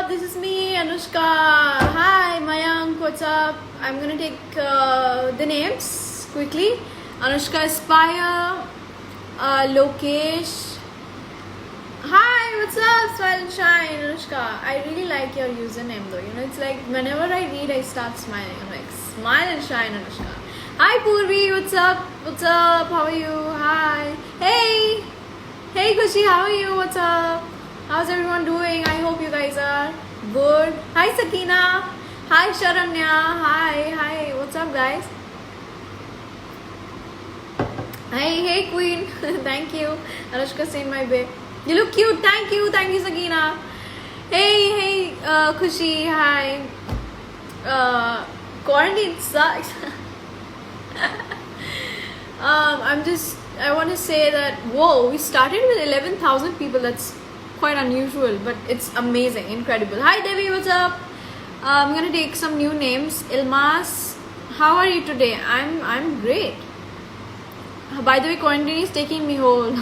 this is me, Anushka. Hi, Mayank, what's up? I'm gonna take the names quickly. Anushka Aspire, Lokesh. Hi, what's up? Smile and shine, Anushka. I really like your username though. You know, it's like whenever I read, I start smiling. I'm like, smile and shine, Anushka. Hi, Purvi, what's up? What's up? How are you? Hi. Hey. Hey, Kushi, how are you? What's up? How's everyone doing? I hope you guys are good. Hi, Sakina. Hi, Sharanya. Hi. What's up, guys? Hey, Queen. Thank you. Anushka saying my babe. You look cute. Thank you, Sakina. Hey, Kushi. Hi. Quarantine sucks. I want to say that, whoa, we started with 11,000 people. That's quite unusual, but it's amazing, incredible. Hi, Devi, what's up? I'm gonna take some new names. Ilmas, how are you today? I'm great. By the way, quarantine is taking me whole.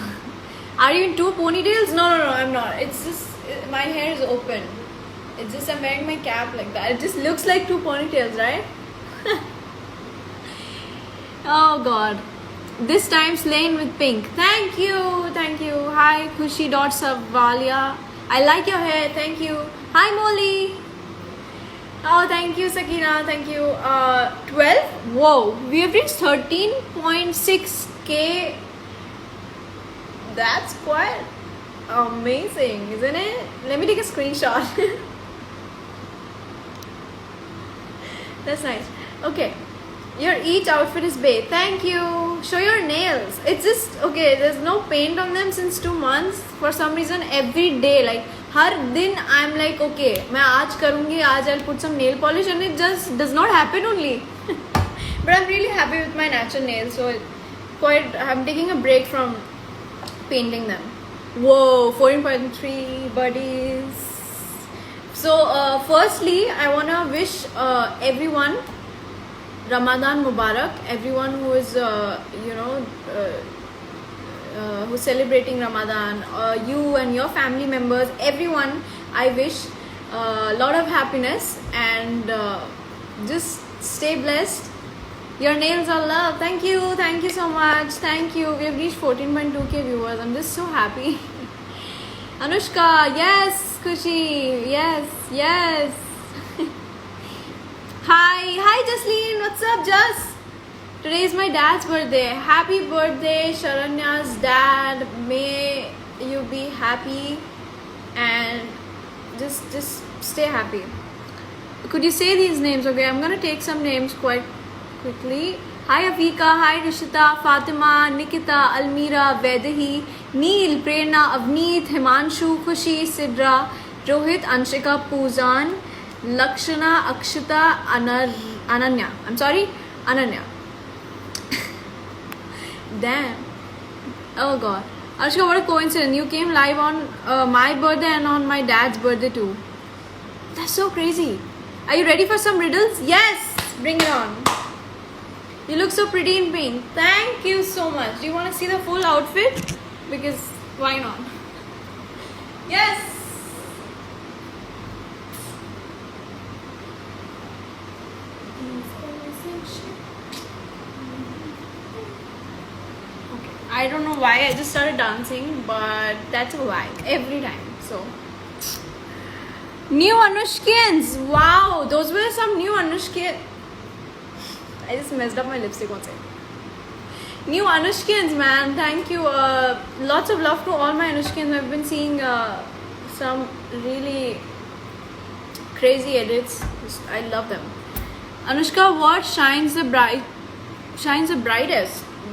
Are you in two ponytails? No, I'm not. It's just, my hair is open. It's just I'm wearing my cap like that. It just looks like two ponytails, right? Oh God. This time slain with pink. Thank you. Hi, Kushi.Savalia. I like your hair. Thank you. Hi, Molly. Oh, thank you, Sakina. Thank you. 12? Whoa. We have reached 13.6k. That's quite amazing, isn't it? Let me take a screenshot. That's nice. Okay. Your each outfit is bae. Thank you. Show your nails. It's just, okay, there's no paint on them since 2 months. For some reason, every day, like, har din, I'm like, okay, मैं आज करूँगी, आज I'll put some nail polish, and it just does not happen only. But I'm really happy with my natural nails, so I'm taking a break from painting them. Whoa, 14.3 buddies. So, firstly, I want to wish everyone Ramadan Mubarak, everyone who is, who's celebrating Ramadan, you and your family members, everyone, I wish a lot of happiness and just stay blessed. Your nails are love. Thank you so much. Thank you. We have reached 14.2k viewers. I'm just so happy. Anushka, yes. Kushi, yes. Hi Jasleen, what's up, Jas? Today is my dad's birthday. Happy birthday, Sharanya's dad. May you be happy and just stay happy. Could you say these names? Okay, I'm gonna take some names quite quickly. Hi Afika, hi Rishita, Fatima, Nikita, Almira, Vedahi, Neel, Prerna, Avneet, Himanshu, Khushi, Sidra, Rohit, Anshika, Poojan, Lakshana, Akshita, Ananya. I'm sorry, Ananya. Damn. Oh God. Anushka, what a coincidence. You came live on my birthday and on my dad's birthday too. That's so crazy. Are you ready for some riddles? Yes! Bring it on. You look so pretty in pink. Thank you so much. Do you want to see the full outfit? Because why not? Yes! I don't know why I just started dancing, but that's a vibe every time. So, new Anushkins. Wow, those were some new Anushkins. I just messed up my lipstick one second. New Anushkins, man. Thank you. Lots of love to all my Anushkins. I've been seeing some really crazy edits. I love them. Anushka, what shines the brightest?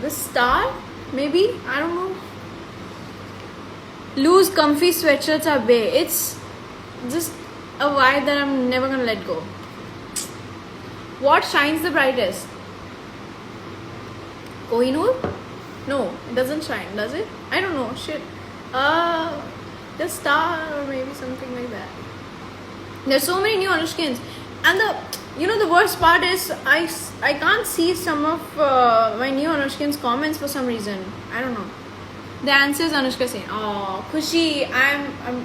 The star? Maybe? I don't know. Loose, comfy sweatshirts are bae. It's just a vibe that I'm never gonna let go. What shines the brightest? Kohinoor? No, it doesn't shine, does it? I don't know. Shit. The star or maybe something like that. There's so many new Anushkins. And the worst part is I can't see some of my new Anushkin's comments for some reason. I don't know. The answer is Anushka saying, "Oh, Khushi, I'm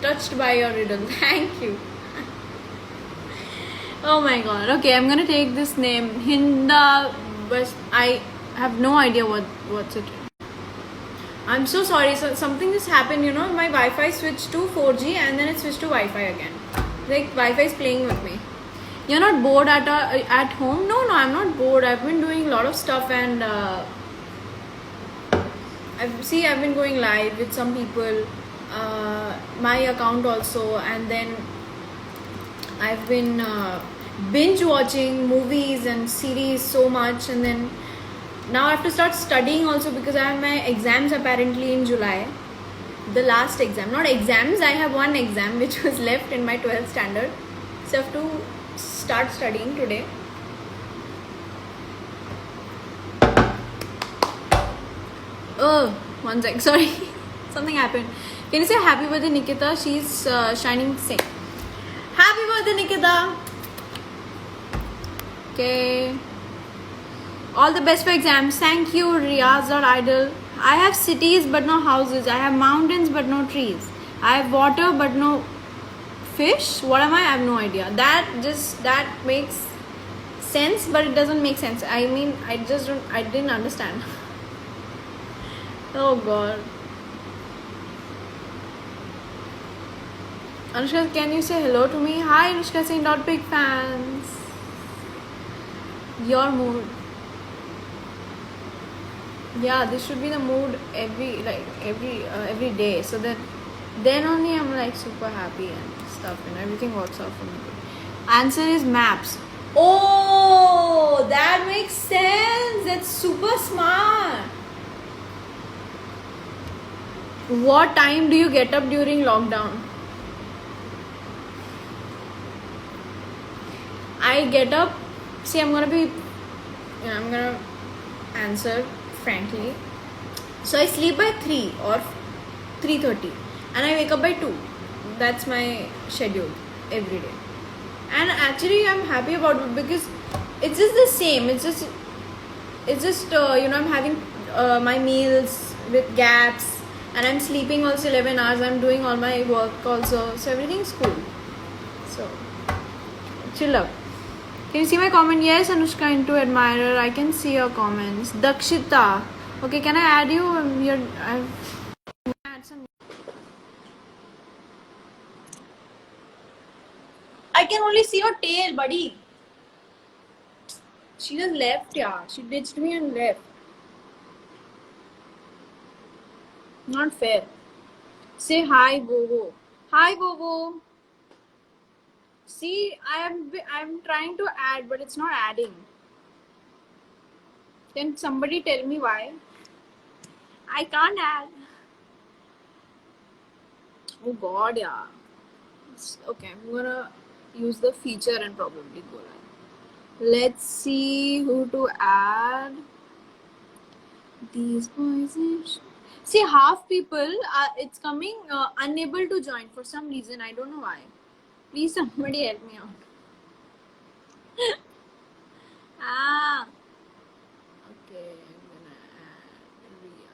touched by your riddle. Thank you. Oh my god. Okay, I'm gonna take this name. Hinda, but I have no idea what's it. I'm so sorry. So something just happened, you know, my Wi-Fi switched to 4G and then it switched to Wi-Fi again. Like Wi-Fi is playing with me. You're not bored at home? No, I'm not bored. I've been doing a lot of stuff and I've been going live with some people, my account also, and then I've been binge watching movies and series so much, and then now I have to start studying also because I have my exams apparently in July. The last exam, not exams, I have one exam which was left in my 12th standard, so I have to start studying today. Oh, one sec, sorry. Something happened. Can you say happy birthday Nikita? She's shining same. Happy birthday Nikita. Okay. All the best for exams. Thank you, Riyaz.idol. I have cities but no houses. I have mountains but no trees. I have water but no fish. What am I? I have no idea. That makes sense, but it doesn't make sense. I mean, I didn't understand. Oh god. Anushka, can you say hello to me? Hi Anushka Singh, not big fans. Your mood. Yeah, this should be the mood every day. So that then only I'm like super happy and stuff and everything works out for me. Answer is maps. Oh, that makes sense. That's super smart. What time do you get up during lockdown? I get up. See, I'm gonna answer frankly. So I sleep by 3 or 3:30 and I wake up by 2. That's my schedule every day. And actually I'm happy about it because it's just the same. It's just I'm having my meals with gaps and I'm sleeping also 11 hours. I'm doing all my work also. So everything's cool. So chill out. Can you see my comment? Yes, Anushka into admirer. I can see your comments. Dakshita. Okay, can I add you? I've add some. I can only see your tail, buddy. She just left, yeah. She ditched me and left. Not fair. Say hi, Bobo. Hi, Bobo. See, I'm trying to add, but it's not adding. Can somebody tell me why? I can't add. Oh God, yeah. Okay, I'm gonna use the feature and probably go live. Let's see who to add. These boys. See, half people it's coming unable to join for some reason. I don't know why. Please, somebody help me out. Okay, I'm gonna add Ria.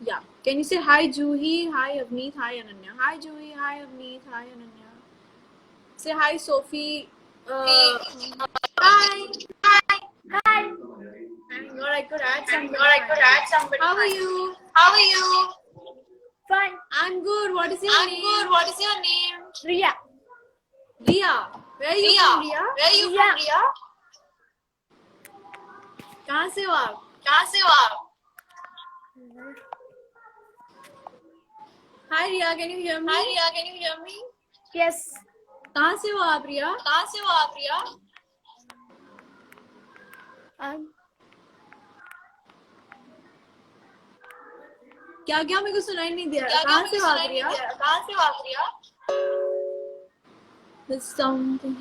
Yeah. Can you say hi, Juhi? Hi, Avneet. Hi, Ananya. Hi, Juhi. Hi, Avneet. Hi, Ananya. Say hi, Sophie. Hi. Thank God I could add somebody. How are you? Fine. I'm good. What is your name? Ria. Ria. Where are you from, Ria? कहाँ से हो आप? Hi Ria, can you hear me? Yes. कहाँ से हो आप रिया? क्या मेरे को सुनाई नहीं दिया. कहाँ से हो आप रिया? There's something.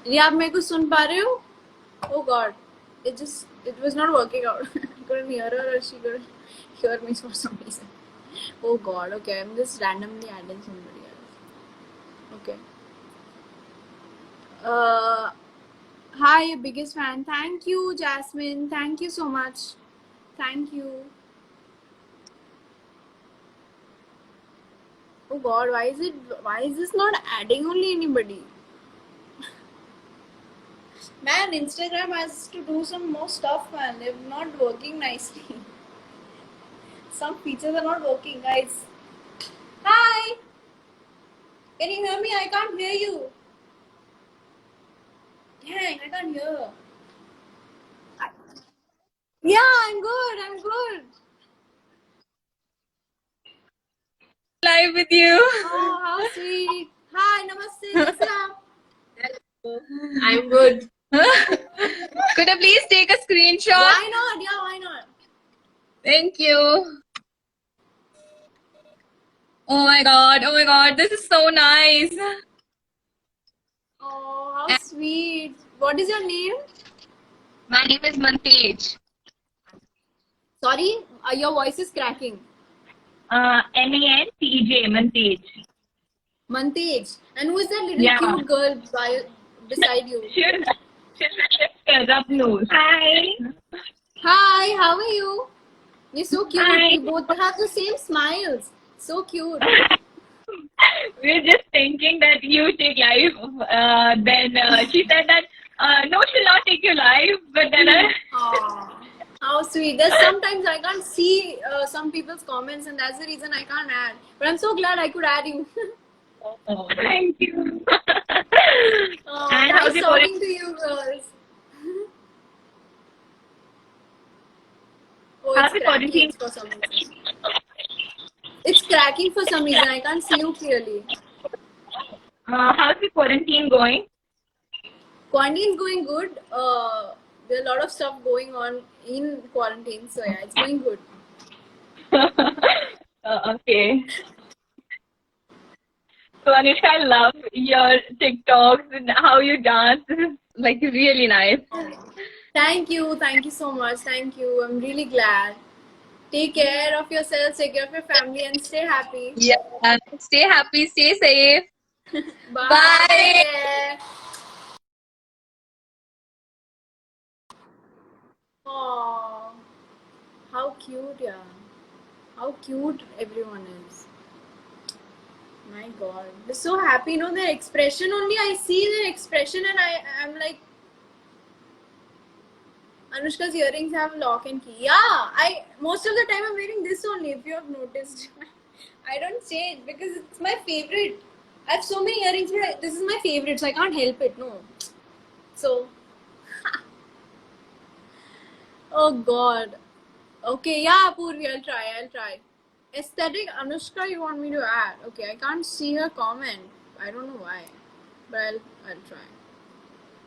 रिया आप मेरे को सुन पा रहे हो? Oh God, it was not working out. I couldn't hear her or she couldn't hear me for some reason. Oh God, okay, I'm just randomly adding somebody else. Okay. Hi, your biggest fan. Thank you, Jasmine. Thank you so much. Thank you. Oh God, why is this not adding only anybody? Man, Instagram has to do some more stuff, man. They're not working nicely. Some features are not working, guys. Hi! Can you hear me? I can't hear you. Dang, I can't hear. Yeah, I'm good. I'm good. Live with you. Oh, how sweet. Hi, namaste. Kaise aap? I'm good. Could I please take a screenshot? Why not? Yeah, why not? Thank you. Oh my god, this is so nice. Oh, how sweet. What is your name? My name is Mantej. Sorry, your voice is cracking. Mantej, Mantej. Mantej. And who is that little Yeah. cute girl beside you? She's my sister, Rapnoor. Hi. Hi, how are you? You're so cute. Hi. You both have the same smiles. So cute. We're just thinking that you take live. Then she said that no, she'll not take you live. But then Aww. How sweet. There's sometimes I can't see some people's comments, and that's the reason I can't add. But I'm so glad I could add you. oh, thank you. Oh, And how's nice it talking to you girls. Oh, How's it's the cracking quarantine? for some reason. It's cracking for some reason. I can't see you clearly. How's the quarantine going? Quarantine's going good. There are a lot of stuff going on in quarantine, so yeah, it's going good. Okay. So Anushka, I love your TikToks and how you dance. This is like really nice. Thank you so much. Thank you. I'm really glad. Take care of yourselves, take care of your family, and stay happy. Yeah. Stay happy, stay safe. Bye. Bye. Take care. Aww. How cute, yeah. How cute everyone is. My God. They're so happy, you know, their expression only. I see their expression and I'm like, Anushka's earrings have lock and key. Yeah, I most of the time I'm wearing this only. If you have noticed, I don't change because it's my favorite. I have so many earrings, but this is my favorite, so I can't help it. No. So, oh God. Okay, yeah, Purvi, I'll try. I'll try. Aesthetic, Anushka, you want me to add? Okay, I can't see her comment. I don't know why, but I'll try.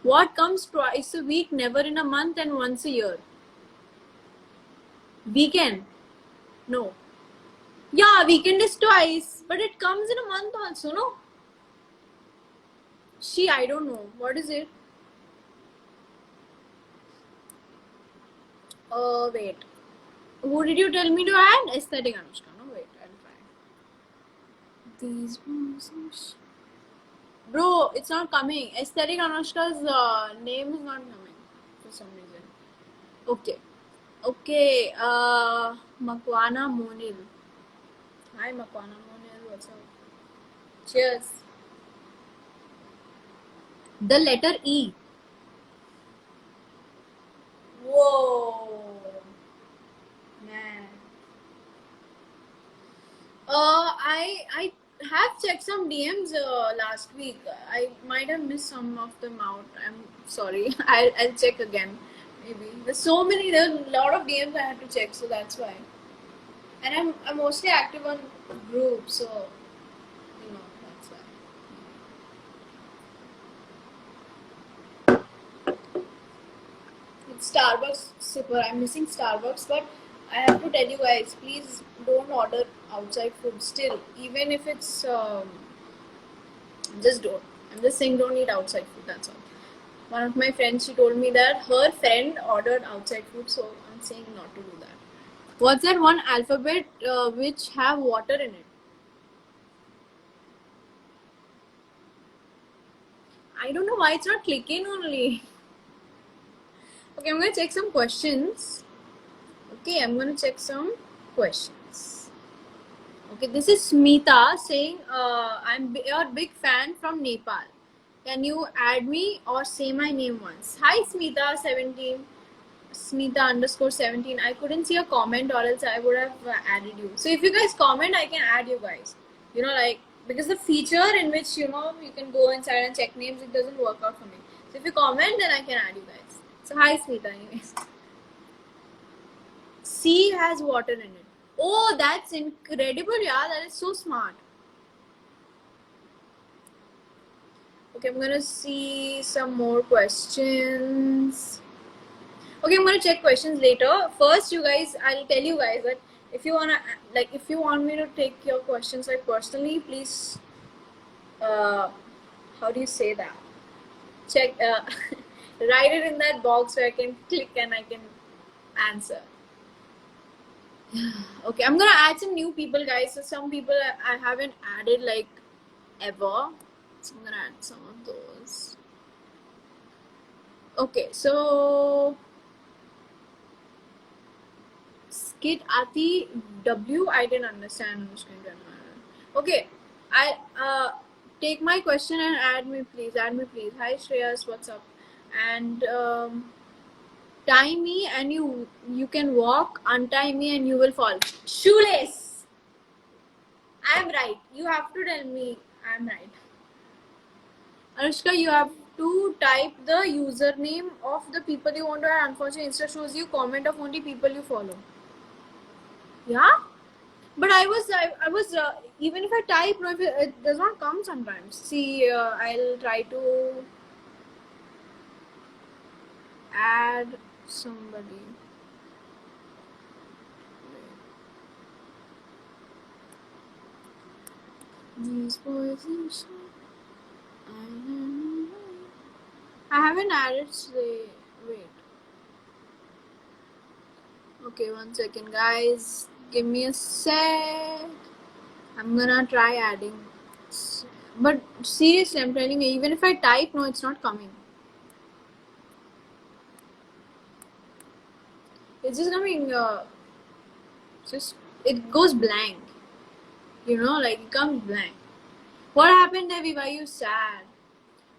What comes twice a week, never in a month, and once a year? Weekend? No. Yeah, weekend is twice, but it comes in a month also, no? I don't know. What is it? Wait. Who did you tell me to add? Aesthetic Anushka. No, wait, I'll try. These ones. Bro, it's not coming. Aesthetic Anushka's name is not coming for some reason. Okay. Okay. Makwana Monil. Hi, Makwana Monil. What's up? Cheers. The letter E. Whoa. Man. I have checked some DMs last week. I might have missed some of them out. I'm sorry. I'll check again. Maybe there's so many. There's a lot of DMs I had to check, so that's why. And I'm mostly active on groups, so that's why. It's Starbucks sipper. I'm missing Starbucks, but I have to tell you guys, please don't order outside food. Still, even if it's just don't. I'm just saying don't eat outside food. That's all. One of my friends, she told me that her friend ordered outside food, so I'm saying not to do that. What's that one alphabet which have water in it? I don't know why it's not clicking only. Okay, I'm gonna check some questions. Okay, I'm gonna check some questions. Okay, this is Smita saying, I'm your big fan from Nepal. Can you add me or say my name once? Hi, Smita17. Smita underscore 17. I couldn't see a comment or else I would have added you. So if you guys comment, I can add you guys. You know, like, because the feature in which, you know, you can go inside and check names, it doesn't work out for me. So if you comment, then I can add you guys. So hi, Smita, anyways. Sea has water in it. Oh, that's incredible, yeah. That is so smart. Okay, I'm gonna see some more questions. Okay, I'm gonna check questions later. First, you guys, I'll tell you guys that if you wanna, like, if you want me to take your questions like personally, please, how do you say that? Check, write it in that box where I can click and I can answer. Okay, I'm gonna add some new people, guys. So some people I haven't added like ever. So I'm gonna add some of those. Okay, so Skid Ati W. I didn't understand. I'm just going to okay, I take my question and add me please. Add me please. Hi Shreyas, what's up? And tie me and you can walk. Untie me and you will fall. Shoelace. I am right. You have to tell me I am right. Anushka, you have to type the username of the people you want to add. Unfortunately, Insta shows you comment of only people you follow. Yeah, but I was even if I type, no, if it does not come sometimes. See, I'll try to add somebody. These boys and shit. I haven't added. Say, wait. Okay, 1 second, guys. Give me a sec. I'm gonna try adding. But seriously, I'm telling you, even if I type, no, it's not coming. It's just coming. Just it goes blank. You know, like it comes blank. What happened, Devi? Why are you sad?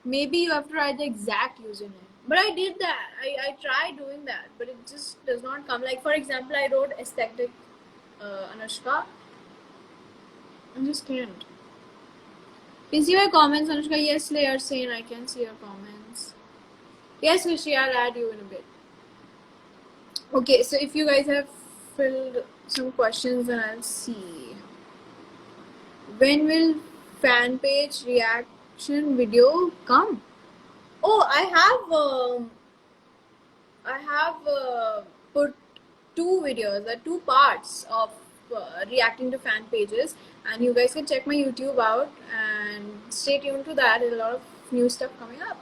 Maybe you have to write the exact username. But I did that. I tried doing that, but it just does not come. Like for example, I wrote aesthetic Anushka. I just can't. Can you see my comments, Anushka? Yes, they are saying I can see your comments. Yes, Rishi, I'll add you in a bit. Okay, so if you guys have filled some questions, then I'll see. When will fan page reaction video come? Oh, I have put two videos, two parts of reacting to fan pages, and you guys can check my YouTube out and stay tuned to that. There's a lot of new stuff coming up.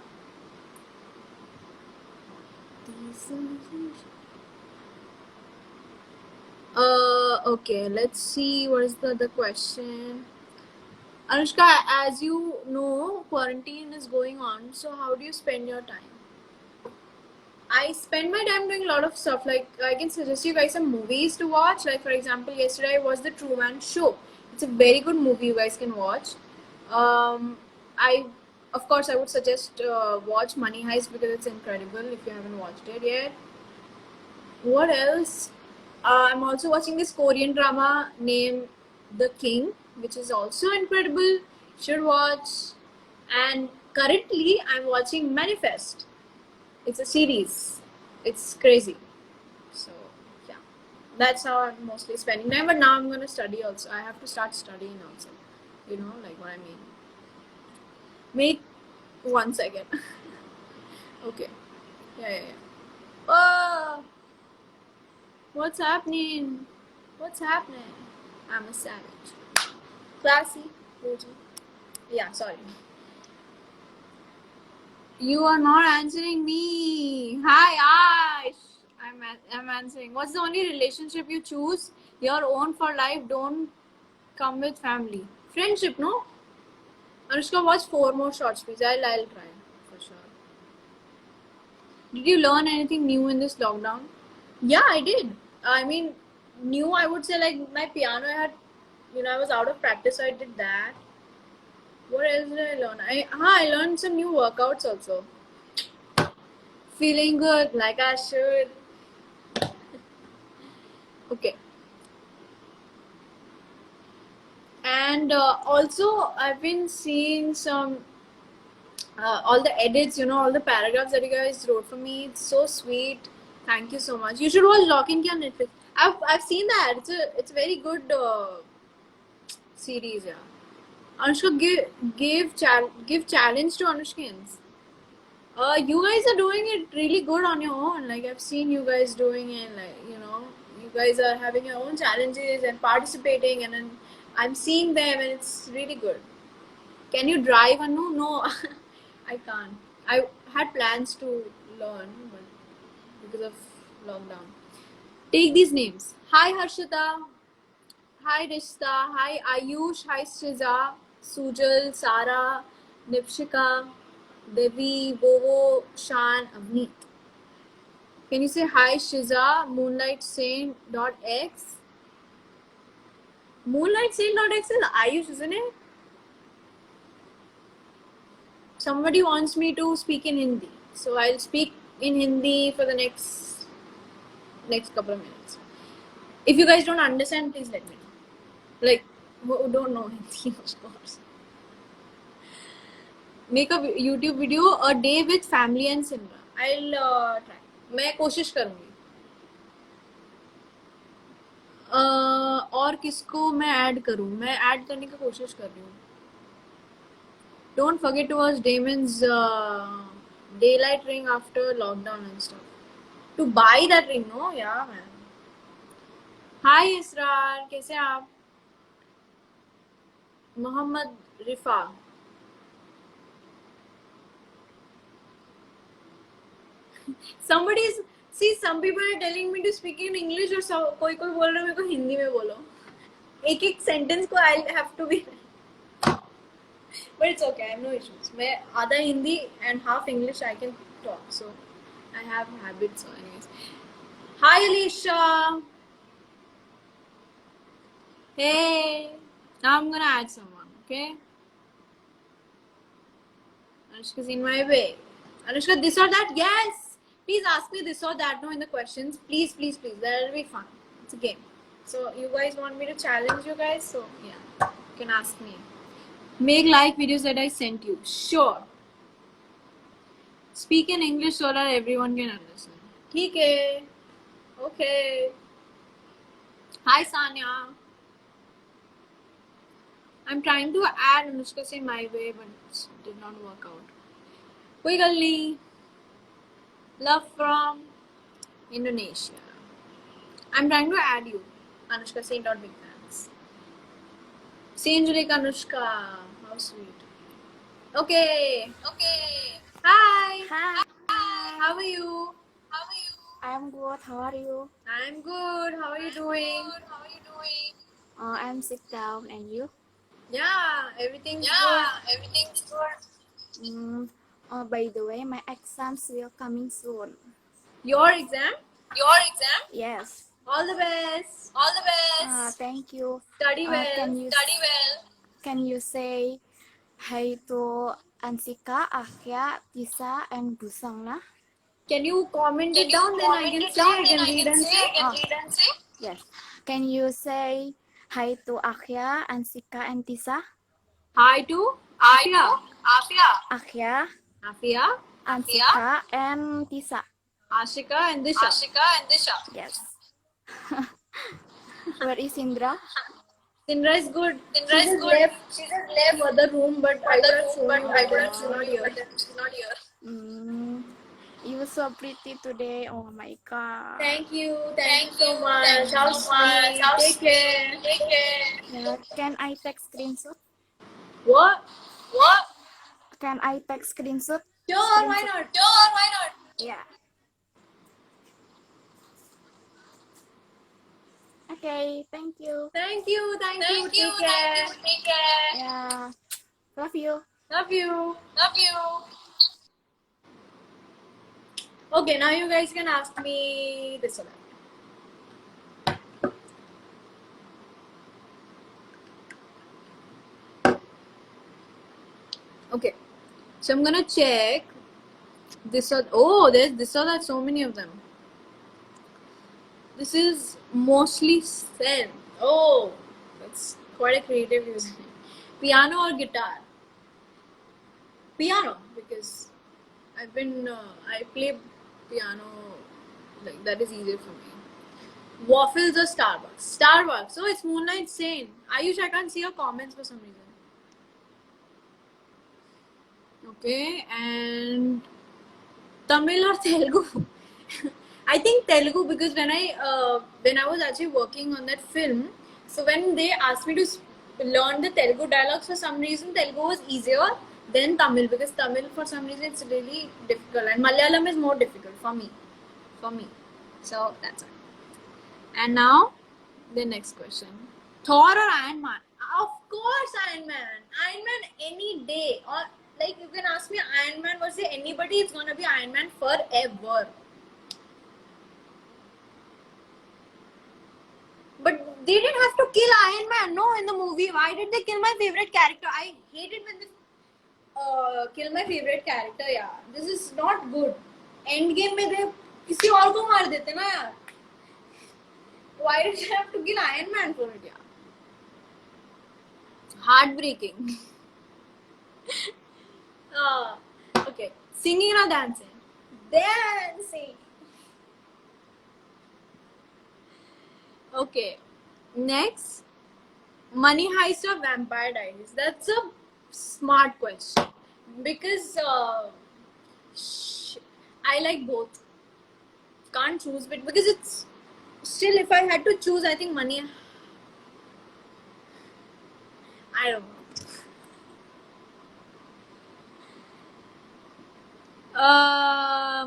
Okay, let's see what is the other question. Anushka, as you know, quarantine is going on, so how do you spend your time? I spend my time doing a lot of stuff. Like I can suggest you guys some movies to watch. Like for example, yesterday I watched The Truman Show. It's a very good movie you guys can watch. I, of course, I would suggest watch Money Heist because it's incredible if you haven't watched it yet. What else? I'm also watching this Korean drama named The King, which is also incredible. Should watch. And currently, I'm watching Manifest. It's a series. It's crazy. So yeah, that's how I'm mostly spending time. But now I'm gonna study also. I have to start studying also. You know, like what I mean. Wait 1 second. Okay. Yeah. Oh, what's happening? What's happening? I'm a savage. Classy. Yeah, sorry. You are not answering me. Hi, Ash. I'm answering. What's the only relationship you choose? Your own for life. Don't come with family. Friendship, no? Anushka, watch 4 more shorts, please. I'll try for sure. Did you learn anything new in this lockdown? Yeah, I did. I mean, new, I would say, like my piano, I was out of practice, so I did that. What else did I learn? I learned some new workouts also. Feeling good, like I should. Okay. And also, I've been seeing some all the edits, all the paragraphs that you guys wrote for me. It's so sweet. Thank you so much. You should watch Lock and Key on Netflix. I've seen that. It's a very good series. Yeah. Anushka, give challenge to Anushkins. You guys are doing it really good on your own. Like I've seen you guys doing it. Like you guys are having your own challenges and participating, and then I'm seeing them, and it's really good. Can you drive, Anu? No, I can't. I had plans to learn, but because of lockdown. Take these names. Hi Harshita. Hi Rishta. Hi Ayush. Hi Shiza. Sujal. Sara. Nipshika. Devi. Bovo. Shan. Avneet. Can you say hi Shiza? Moonlight Saint .x. Moonlight Saint .x is Ayush, isn't it? Somebody wants me to speak in Hindi, so I'll speak in Hindi for the next couple of minutes. If you guys don't understand, please let me know. Like, who don't know Hindi, of course. Make a YouTube video a day with family and Simra. I'll try. मैं कोशिश करूँगी. और किसको मैं add करूँ? मैं add करने की कोशिश कर रही हूँ. Don't forget to watch Damon's daylight ring after lockdown and stuff. To buy that ring, no? Yeah, man. Hi Israr, कैसे हैं आप? Mohammad रिफा. Some people are telling me to speak in English और कोई बोल रहा है मेरे को हिंदी में बोलो. एक sentence को I'll have to be. But it's okay, I have no issues. मैं आधा Hindi and half English I can talk, so I have habits. So anyways, hi Alicia. Hey, now I'm gonna add someone. Okay. Anushka's in my way. Anushka, this or that? Yes. Please ask me this or that now in the questions. Please, please, please. That'll be fun. It's a game. So you guys want me to challenge you guys? So yeah, you can ask me. Make like videos that I sent you. Sure. Speak in English so that everyone can understand. Okay. Okay. Hi Sanya. I'm trying to add Anushka say my way, but it did not work out. Koi gal nahi. Love from Indonesia. I'm trying to add you. Anushka Saint or big fans. Saint Julik Anushka. How sweet. Okay. Hi. Hi. How are you? I'm good. How are you? I'm good. How are you doing? I'm sit down, and you? Yeah, everything's good. By the way, my exams will coming soon. Your exam? Yes. All the best. Thank you. Study well. Can you say hi to Ansika, Akhya, Tisa, and Busangna? Can you comment it down? Then I can say, I can read and say. Yes. Can you say hi to Akhya, Ansika, and Tisa? Hi to Afia. Akhya, Afia. Ansika, and Tisa. Ashika and Disha. Yes. Where is Indra? Sindra is good. She just left for the room, but I would have shown you, but she's not here. You so pretty today. Oh my god. Thank you so much. How sweet. Take care. Yeah, can I take screenshot? What? Can I take screenshot? Sure, why not? Yeah. Okay, thank you. Thank you. Take care. Yeah. Love you. Love you. Okay, now you guys can ask me this or that. Okay, so I'm gonna check this or there's this or that. So many of them. This is mostly Zen. Oh, that's quite a creative username. Piano or guitar? Piano, because I play piano, like that is easier for me. Waffles or Starbucks? Starbucks. So it's Moonlight Saint. Ayush, I can't see your comments for some reason. Okay, and Tamil or Telugu? I think Telugu because when I was actually working on that film, so when they asked me to learn the Telugu dialogues, for some reason Telugu was easier than Tamil, because Tamil for some reason it's really difficult, and Malayalam is more difficult for me. So that's it. And now the next question: Thor or Iron Man? Of course, Iron Man. Iron Man any day. Or like you can ask me Iron Man versus anybody, it's gonna be Iron Man forever. But they didn't have to kill Iron Man, no, in the movie. Why did they kill my favorite character? I hated when they kill my favorite character, yeah. This is not good. Endgame में they किसी और को मार देते ना यार. Why did they have to kill Iron Man for it, yeah? Heartbreaking. Okay. Singing or dancing? Dancing. Okay. Next. Money Heist or Vampire Diaries? That's a smart question. Because I like both. Can't choose, but because it's still, if I had to choose, I think Money. I don't know.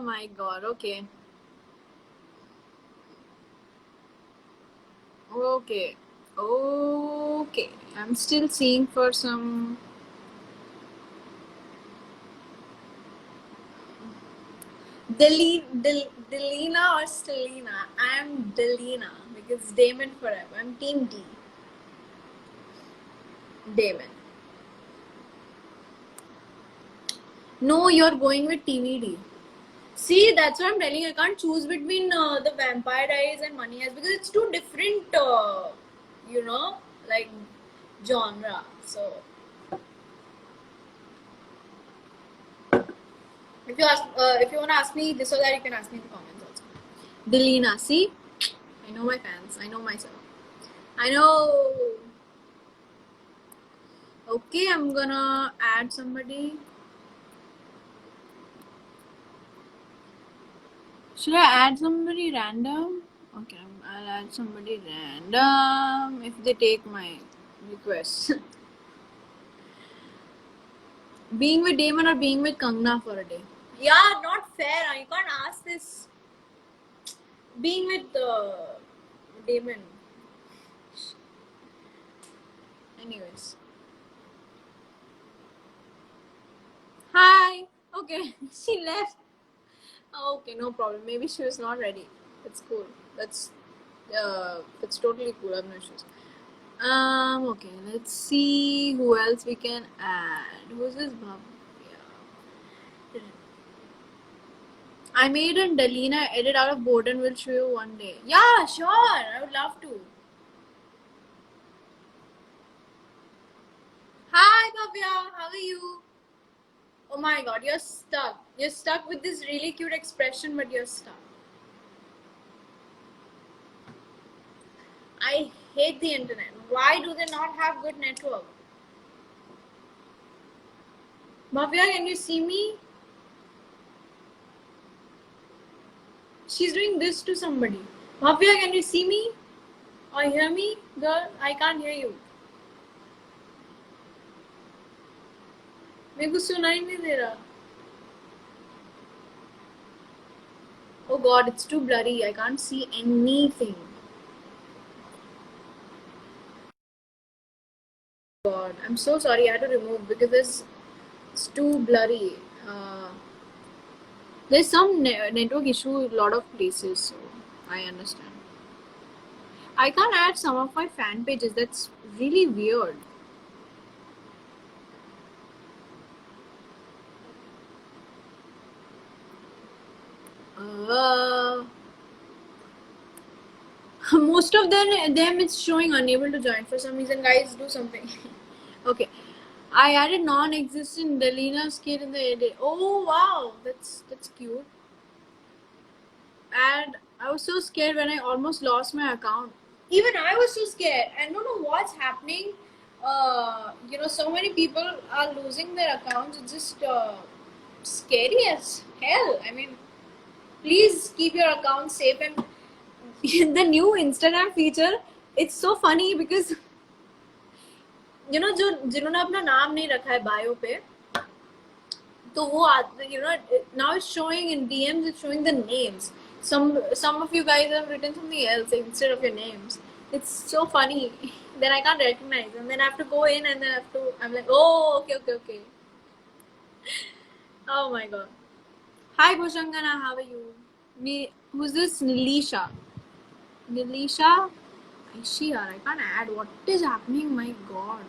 My god, okay. Okay. Okay. I'm still seeing for some. Delina or Stelina? I'm Delina because Damon forever. I'm Team D. Damon. No, you're going with TVD. See, that's what I'm telling you. I can't choose between the Vampire Diaries and Money Heist because it's two different, like genre. So, if you want to ask me this or that, you can ask me in the comments also. Delina, see, I know my fans. I know myself. I know. Okay, I'm gonna add somebody. Should I add somebody random? Okay, I'll add somebody random if they take my request. Being with Damon or being with Kangna for a day? Yeah, not fair. You can't ask this. Being with Damon. Anyways. Hi. Okay, she left. Okay, no problem. Maybe she was not ready. It's cool. That's totally cool. I have no issues. Okay, let's see who else we can add. Who's this Bhavya? I made a Delina edit out of boredom. Will show you one day. Yeah, sure. I would love to. Hi, Bhavya. How are you? Oh my god, you're stuck. You're stuck with this really cute expression, but you're stuck. I hate the internet. Why do they not have good network? Bhavya, can you see me? She's doing this to somebody. Bhavya, can you see me? Or hear me? Girl, I can't hear you. मेरे को सुनाई नहीं दे रहा. Oh god, it's too blurry. I can't see anything. God, I'm so sorry. I had to remove because it's too blurry. There's some network issue a lot of places, so I understand. I can't add some of my fan pages. That's really weird. Uh, most of them it's showing unable to join for some reason. Guys, do something. Okay, I added non-existent Delina's kid in the edit. Oh wow, that's cute. And I was so scared when I almost lost my account. Even I was so scared. I don't know what's happening. So many people are losing their accounts. It's just scary as hell. I mean, please keep your account safe. And the new Instagram feature, it's so funny because जो जिन्होंने अपना नाम नहीं रखा है bio पे, तो वो now it's showing in DMs, it's showing the names. Some of you guys have written something else instead of your names. It's so funny. Then I can't recognize, and then I have to go in, and then I'm like, oh, okay. Oh my god. Hi Bhushangana, how are you? Who's this? Nilisha. Is she here? I can't add. What is happening? My god.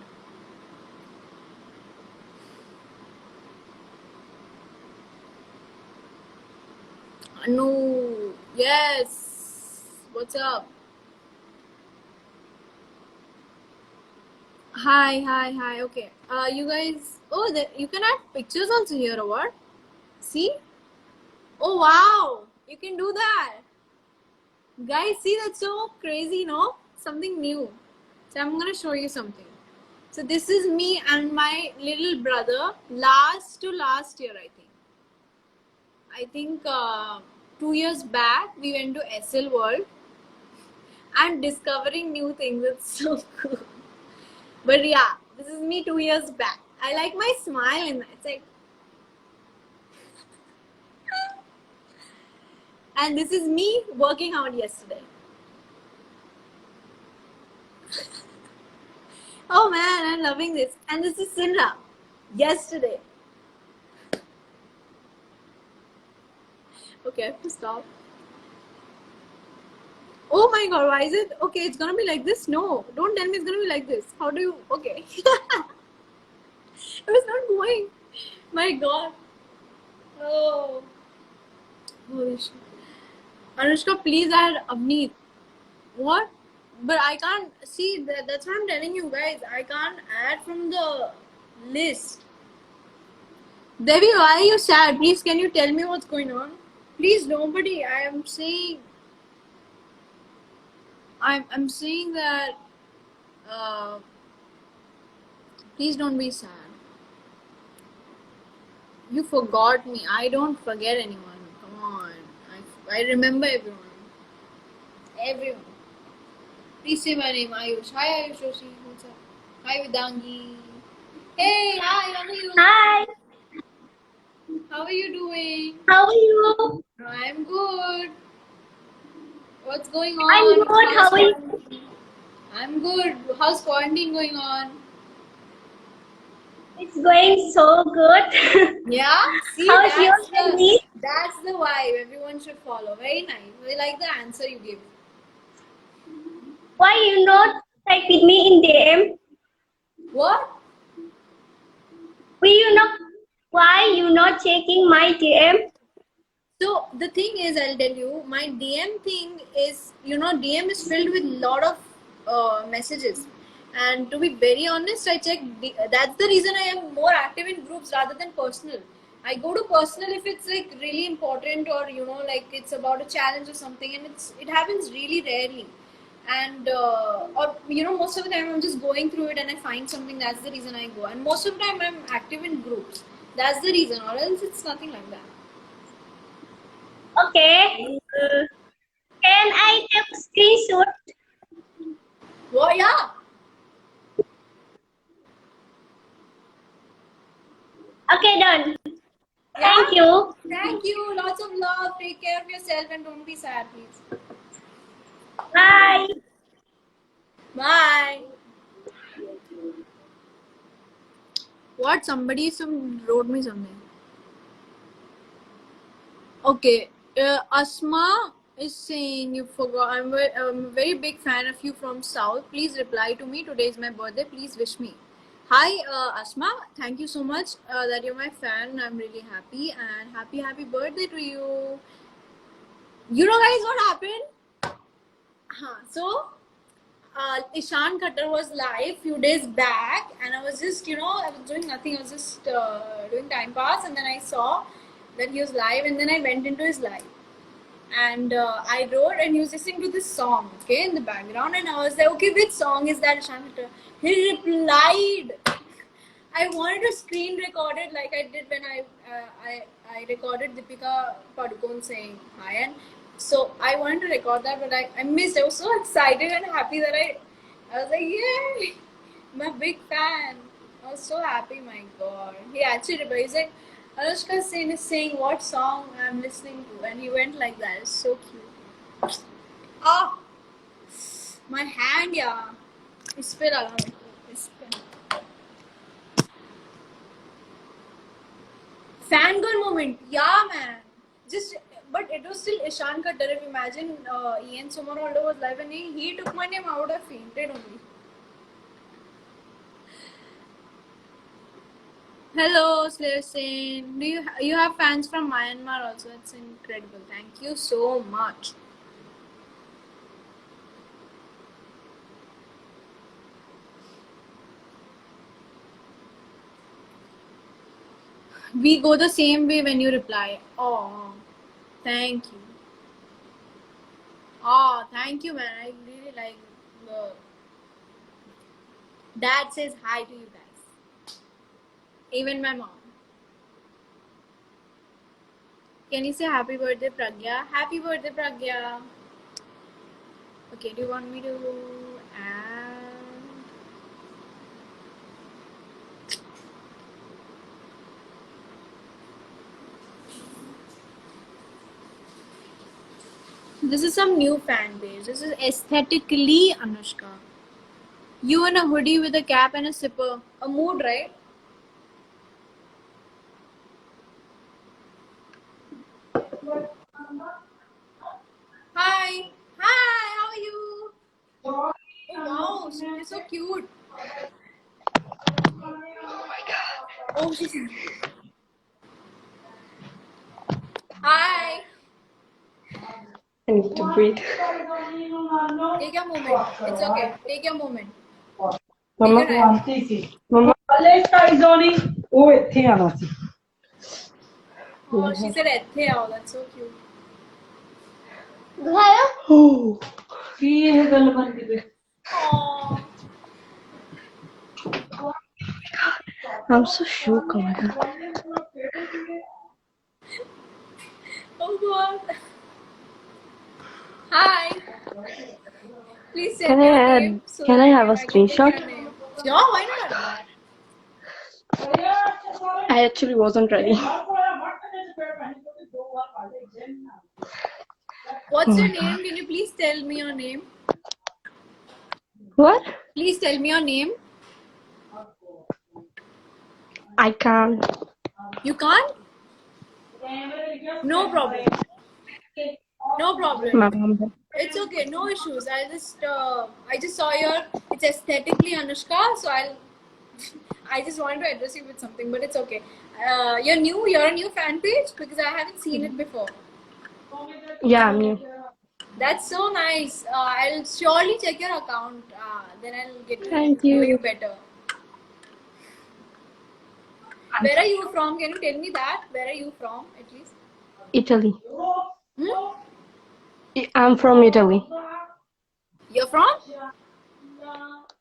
No. Yes. What's up? Hi. Okay. You guys. Oh, you can add pictures also here or what? See? Oh wow. You can do that. Guys, see, that's so crazy, no? Something new. So I'm gonna show you something. So this is me and my little brother last year, I think 2 years back we went to SL World and discovering new things. It's so cool. But yeah, this is me 2 years back. I like my smile in that. It's like, and this is me working out yesterday. Oh man, I'm loving this. And this is Sinra yesterday. Okay, I have to stop. Oh my god, why is it? Okay, it's gonna be like this? No, don't tell me it's gonna be like this. How do you? Okay. It was not going. My god. Oh. Holy shit. Anushka, please add Avneet. What? But I can't see that. That's what I'm telling you guys. I can't add from the list. Devi, why are you sad? Please, can you tell me what's going on? Please, nobody. I'm saying that. Please don't be sad. You forgot me. I don't forget anyone. Come on. I remember everyone. Everyone. Please say my name, Ayush. Hi, Ayush Roshi. What's up? Hi, Vidangi. Hey, hi. How are you? Hi, How are you doing? how are you? I'm good. What's going on? I'm good, how are you? I'm good. How's quarantine going on? It's going so good. Yeah? See, How's your family? that's the vibe everyone should follow. Very nice. I like the answer you gave. Why you not type with me in DM? What? Why you not checking my DM? So the thing is, I'll tell you, my DM thing is, DM is filled with a lot of messages. And to be very honest, I check. That's the reason I am more active in groups rather than personal. I go to personal if it's like really important or like it's about a challenge or something, and it happens really rarely. And or most of the time I'm just going through it and I find something. That's the reason I go. And most of the time I'm active in groups. That's the reason, or else it's nothing like that. Okay. Can I take a screenshot? Oh yeah. Okay, done. Yeah? Thank you. Thank you. Lots of love. Take care of yourself and don't be sad, please. Bye. Bye. What? Somebody wrote me something. Okay, Asma is saying you forgot. I'm a very big fan of you from South. Please reply to me. Today is my birthday. Please wish me. Hi, Asma. Thank you so much that you're my fan. I'm really happy and happy birthday to you. You know, guys, what happened? So, Ishan Khattar was live few days back, and I was just, I was doing nothing. I was just doing time pass, and then I saw that he was live, and then I went into his live. And I wrote, and he was listening to this song, okay, in the background, and I was like, okay, which song is that, Ishan Khattar? He replied. I wanted to screen record it like I did when I recorded Deepika Padukone saying hi, and so I wanted to record that, but I missed. I was so excited and happy that I was like, yay, I'm a big fan. I was so happy, my god. He actually replied. He's like, Anushka Sen is saying what song I'm listening to, and he went like that. It's so cute. Ah, my hand, yeah. It's पे लगा मेरे को, इस पे. Fangirl moment, yeah, man. Just, but it was still Ishan Khattar. If imagine Ian Somerhalder was live and he took my name, I would have fainted only. Hello, Slayer Sen. Do you have fans from Myanmar also? That's incredible. Thank you so much. We go the same way when you reply. Oh, thank you. Oh, thank you, man. I really like the. Dad says hi to you guys. Even my mom. Can you say happy birthday, Pragya? Happy birthday, Pragya. Okay, do you want me to add? This is some new fan page. This is aesthetically Anushka. You in a hoodie with a cap and a zipper. A mood, right? Hi. Hi, how are you? Oh wow, she's so cute. Oh, she's. Hi. I need to breathe. Take your moment. It's okay. Take your moment. Mama, Mama. Oh, Oh, she said "Ethe aao." That's so cute. Oh. Oh. I'm so shook. Oh my god. Oh god. Hi. Please send Can your I name. So can that I have a I can take screenshot? your name. Yeah, why not? I actually wasn't ready. What's Oh your my name? god. Can you please tell me your name? What? Please tell me your name. I can't. You can't? No problem. No problem. My mom. It's okay. No issues. I just saw your. It's aesthetically Anushka, so I just wanted to address you with something, but it's okay. You're new. You're a new fan page because I haven't seen it before. Yeah, I'm new. That's so nice. I'll surely check your account. Then I'll get to Thank know you. you better. Where are you from? Can you tell me that? Where are you from, at least? Italy. Hmm? I'm from Italy. You're from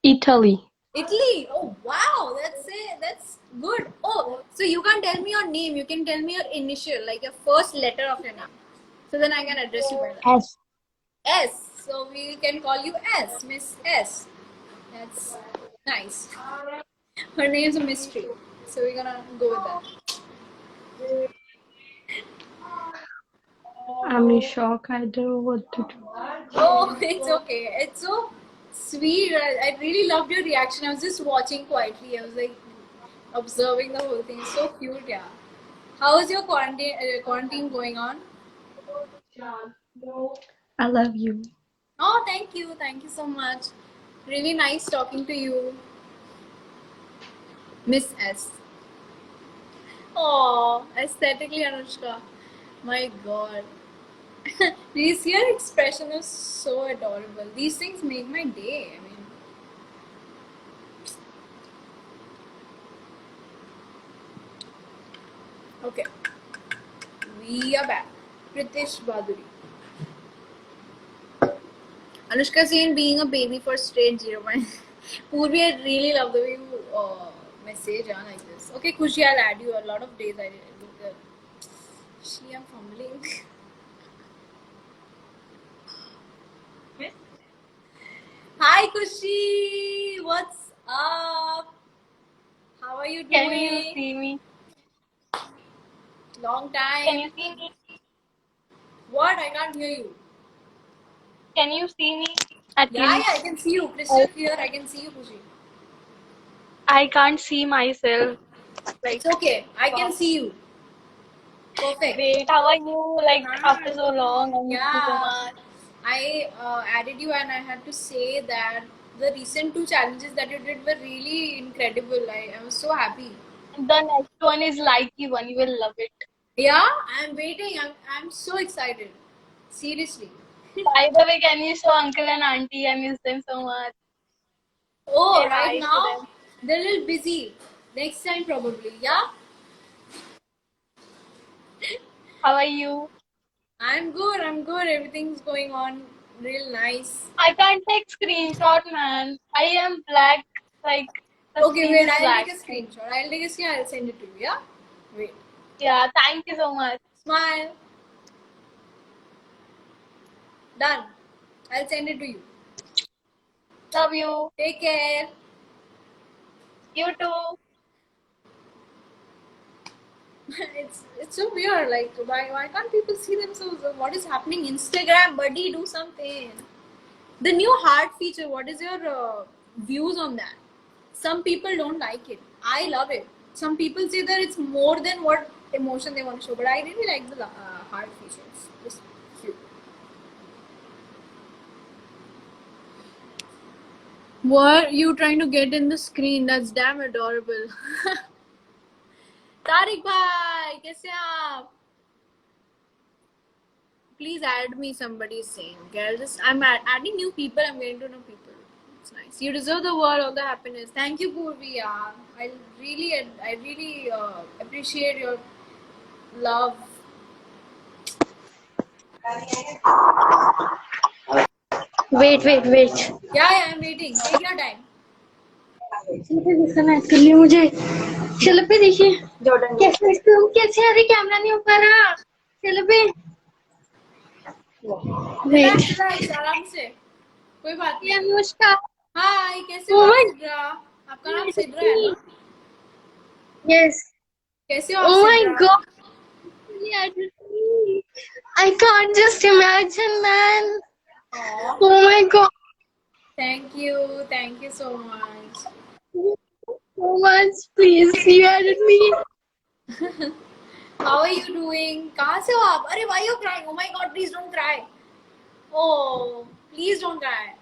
Italy. Italy. Oh wow, that's good. Oh, so you can't tell me your name. You can tell me your initial, like your first letter of your name. So then I can address you by that. S. S. So we can call you S, Miss S. That's nice. Her name's a mystery. So we're gonna go with that. I'm in shock. I don't know what to do. Oh, it's okay. It's so sweet. I really loved your reaction. I was just watching quietly. I was like observing the whole thing. It's so cute, yeah. How is your quarantine going on? I love you. Oh, thank you. Thank you so much. Really nice talking to you. Miss S. Oh, aesthetically Anushka. My god. These your expression is so adorable. These things make my day. I mean, okay. We are back. Pritish Baduri. Anushka saying being a baby for straight 0. Purvi, I really love the way you message like this. Okay, Kushi, I'll add you. A lot of days I did. She, I'm fumbling. Hi, Kushi. What's up? How are you doing? Can you see me? Long Can you time. see me? What? I can't hear you. Can you see me? At Yeah, least I can see you. Crystal clear. I can see you, Kushi. I can't see myself. Like, It's okay. I can wow. see you. Perfect. Wait, how are you? Like after so long, I miss you so Yeah. much. I added you and I had to say that the recent 2 challenges that you did were really incredible. I was so happy. The next one is likey one. You will love it. Yeah, I'm waiting. I'm so excited. Seriously. By the way, can you show uncle and auntie? I miss them so much. Oh, Say right hi to now them. they're a little busy. Next time probably. Yeah, How are you? I'm good. I'm good. Everything's going on real nice. I can't take screenshot, man. I am black. Like the Okay, screen wait. is I'll black. take a screenshot. I'll take a screenshot. I'll send it to you. Yeah. Wait. Yeah, thank you so much. Smile. Done. I'll send it to you. Love you. Take care. You too. It's so weird. Like why can't people see themselves? What is happening? Instagram, buddy, do something. The new heart feature. What is your views on that? Some people don't like it. I love it. Some people say that it's more than what emotion they want to show, but I really like the heart features. It's cute. What are you trying to get in the screen? That's damn adorable. Tariq bhai, kaise aap? Please add me. Somebody is saying. Okay, I'm adding new people. I'm getting to know people. It's nice. You deserve the world, all the happiness. Thank you, Purvi. Yeah. I really appreciate your love. Wait. Yeah, I'm waiting. Take your time. शिल्पी दिखाना add कर लिया मुझे शिल्पी देखिए कैसे तुम कैसे अरे camera नहीं हो पा रहा शिल्पी वेट Relax, relax, आराम से. कोई बात ये नहीं. अनुष्का हाय, कैसे हो Oh आप my सिद्रा? आपका नाम सिद्रा है ना? yes कैसे हो आप oh my Sidra? god I can't just imagine man Aw, oh my god thank you so much. so much please you added me How are you doing? कहाँ से हो आप? अरे why you crying? Oh my god, please don't cry. Oh, please don't cry.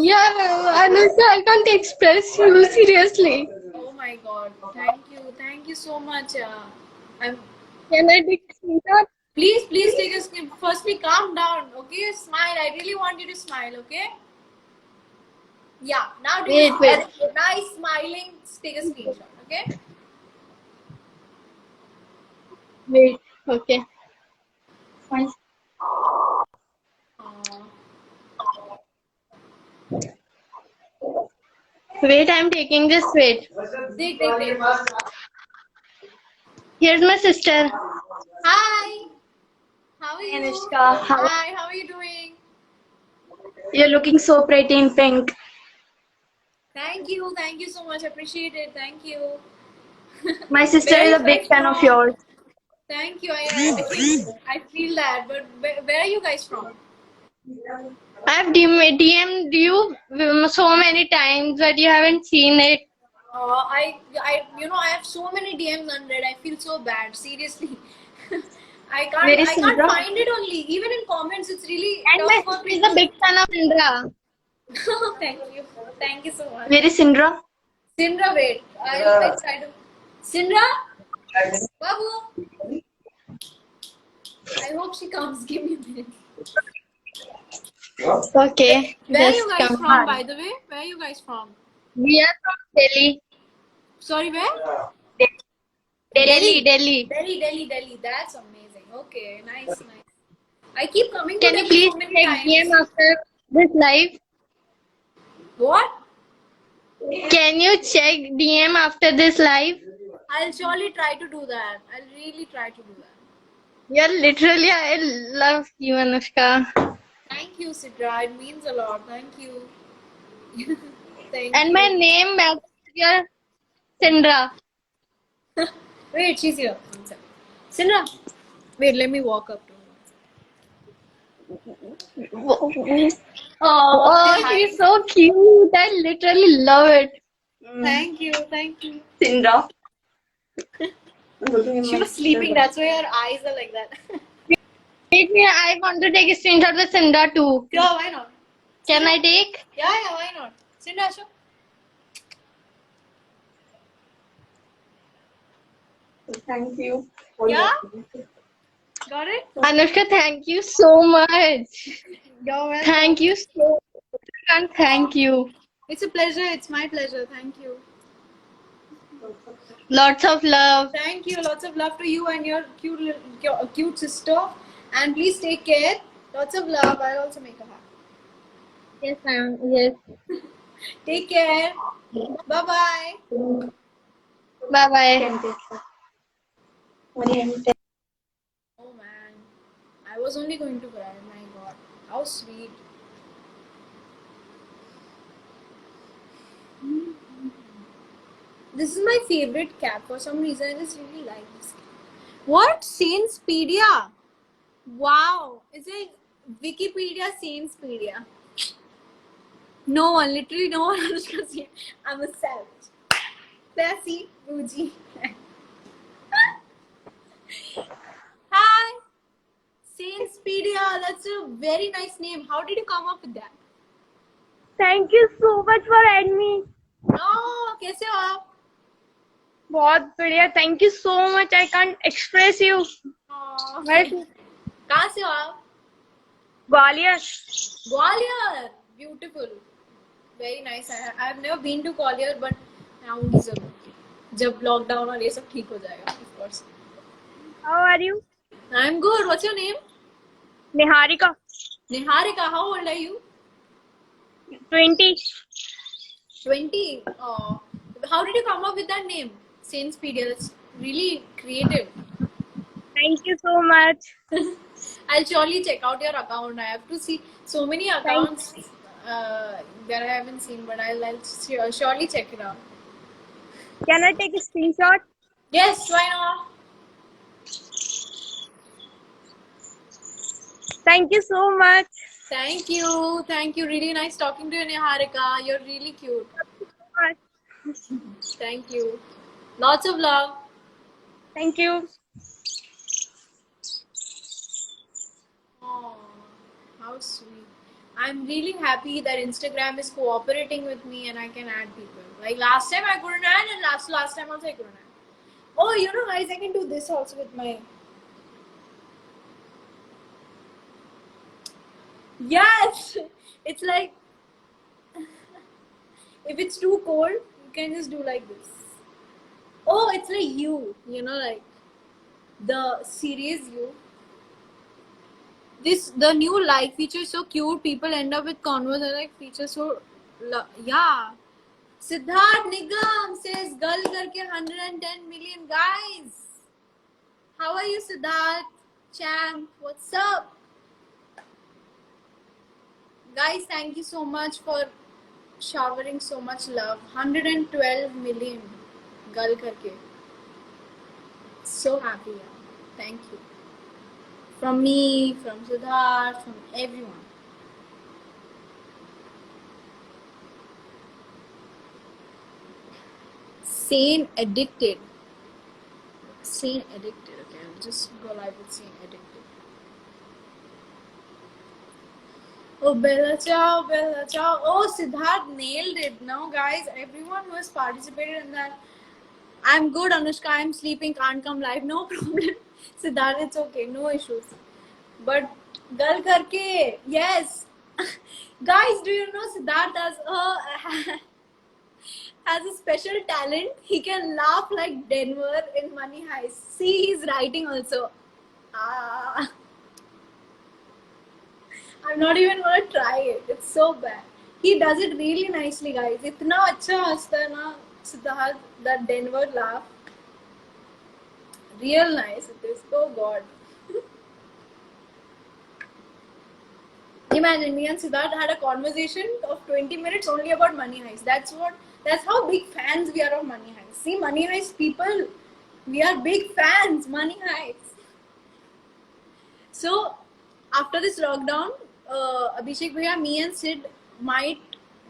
yeah Anushka I can't express you seriously Oh my god, thank you so much. I'm can I take a screenshot please take a script. Firstly, calm down, okay? Smile. I really want you to smile, okay? Yeah. Now do wait nice smiling. Take a screenshot, okay? wait okay fine Aw. wait I'm taking this wait Take. here's my sister Hi. How are you? Anushka how Hi. How are you doing? you're looking so pretty in pink Thank you so much. Appreciate it. Thank you. my sister Where is are a you big guys fan of from? yours Thank you. I feel that. But where are you guys from? I've DM'd you so many times but you haven't seen it. I have so many DMs unread. I feel so bad. Seriously. I can't. Very I can't Sindra. find it only. Even in comments, it's really And my tough for sister is people. a big fan of Sindra. Thank you. Thank you so much. Very Sindra. Sindra, wait. I try to. Sindra, Babu. I hope she comes. Give me a minute. Okay. Where are Just you guys come. from, by the way? Where are you guys from? We are from Delhi. Sorry, where? Delhi. Delhi. That's amazing. Okay, nice. I keep coming to Can you Delhi please so many check times. DM after this live? What? Can you check DM after this live? I'll surely try to do that. I'll really try to do that. Yeah, literally, I love you, Anushka. Thank you, Sidra. It means a lot. Thank you. Thank And you. my name matches your Sindra. Wait, she's here. One second. Sidra. Wait, let me walk up to her. Oh, hi. she's so cute. I literally love it. Thank you. Thank you. Sindra. She was sleeping. That's why her eyes are like that. Wait, I want to take a screenshot with Sindra too. Sure, why not? Can I take? Yeah, why not? Sidra, show. Thank you. Yeah? Got it? Anushka, thank you so much. You're welcome. Thank you so much. And thank you. It's a pleasure. It's my pleasure. Thank you. Lots of love. Thank you. Lots of love to you and your cute sister. And please take care. Lots of love. I'll also make a hug. Yes, ma'am. Yes. Take care. Bye bye. Bye bye. Oh man. I was only going to cry. My god. How sweet. This is my favorite cap. For some reason, I just really like this cap. What? Saintspedia? Wow. Is it Wikipedia Saintspedia? No one, literally no one else can see it. I'm a savage. Sassy Bougie. Hi. Saintspedia. That's a very nice name. How did you come up with that? Thank you so much for adding me. Oh, कैसे हो आप? बहुत बढ़िया. Thank you so much. I can't express you. Oh. Where? कहाँ से हो आप? Gwalior. Gwalior. Beautiful. Very nice. I have never been to Gwalior, but मैं आऊँगी जरूर. जब लॉकडाउन और ये सब ठीक हो जाएगा, of course. How are you? I'm good. What's your name? Niharika. Niharika. How old are you? 20. 20. Oh. How did you come up with that name? Saintspedia. That's really creative. Thank you so much. I'll surely check out your account. I have to see so many accounts that I haven't seen, but I'll surely check it out. Can I take a screenshot? Yes, why not? Thank you so much. Thank you. Thank you. Really nice talking to you, Niharika. You're really cute. Thank you. Lots of love. Thank you. Oh, how sweet. I'm really happy that Instagram is cooperating with me and I can add people. Like last time I couldn't add and last time also I couldn't add. Oh, you know guys, I can do this also with my... Yes! It's like... if it's too cold, you can just do like this. Oh, it's like you know, like the series You. The new like feature is so cute. People end up with convos and like feature so yeah. Siddharth Nigam says girl karke 110 million guys. How are you, Siddharth? Champ, what's up? Guys, thank you so much for showering so much love. 112 million girl karke. So happy, yeah. Thank you. From me, from Siddharth, from everyone. Sane addicted. Scene addicted. Okay, I'll just go live with scene addicted. Oh, Bella Ciao, Bella Ciao. Oh, Siddharth nailed it. No, guys, everyone who has participated in that. I'm good, Anushka. I'm sleeping. Can't come live. No problem. Siddharth, it's okay. No issues. But gal karke, yes. Guys, do you know Siddharth has a special talent? He can laugh like Denver in Money Heist. See, he's writing also. Ah. I'm not even gonna try it. It's so bad. He does it really nicely, guys. इतना अच्छा हंसता है ना Siddharth, that Denver laugh. Real nice it is. Oh God. Imagine me and Siddharth had a conversation of 20 minutes only about Money Heist. That's how big fans we are of Money Heist. See, Money Heist people, we are big fans. Money Heist. So after this lockdown, Abhishek bhaiya, me and Sid might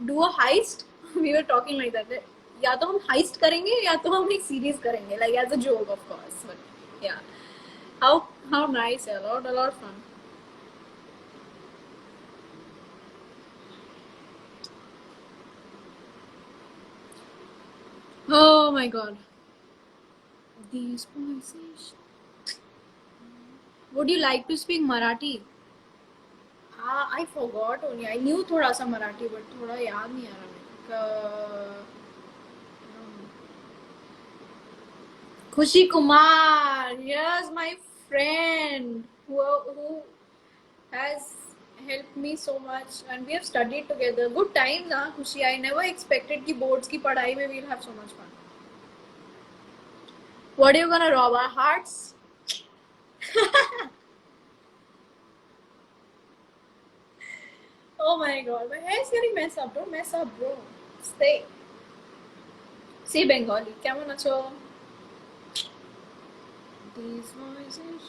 do a heist. We were talking like that. या तो हम heist करेंगे या तो हम एक series करेंगे, like as a joke, of course. But yeah, how nice, a lot of fun. Oh my God. These voices. Would you like to speak Marathi? I forgot only. I knew थोड़ा सा Marathi, but थोड़ा याद नहीं आ रहा मेरे को. Khushi Kumar, yes, my friend who has helped me so much, and we have studied together. Good times, huh, Khushi? I never expected कि boards की पढ़ाई में we'll have so much fun. What are you gonna rob our hearts? Oh my God, my hair is getting messed up. Don't mess up, bro. Stay. See Bengali. কেমন আছো? These voices.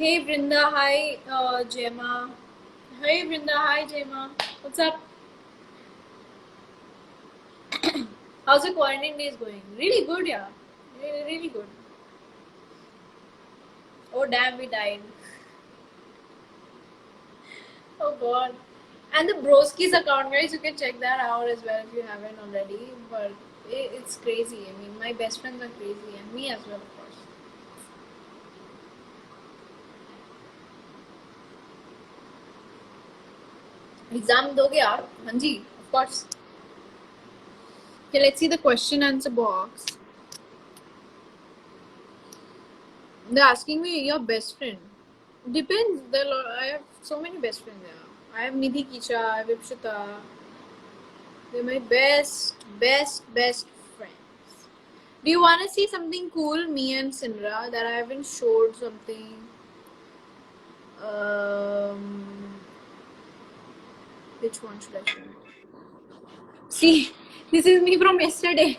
Hey Brinda, hi Jema. Hey Brinda, hi Jema. What's up? How's the quarantine days going? Really good, yeah. Really, really good. Oh damn, we died. Oh God. And the Broski's account, guys, you can check that out as well if you haven't already. But it's crazy. I mean, my best friends are crazy, and me as well, of course. Exam doge yaar? Hanji, of course. Okay, let's see the question answer box. They're asking me your best friend. Depends. I have so many best friends there. I have Nidhi Kisha, I have Ipshita. They're my best friends. Do you want to see something cool? Me and Sindra that I haven't showed something. Which one should I show? See, this is me from yesterday.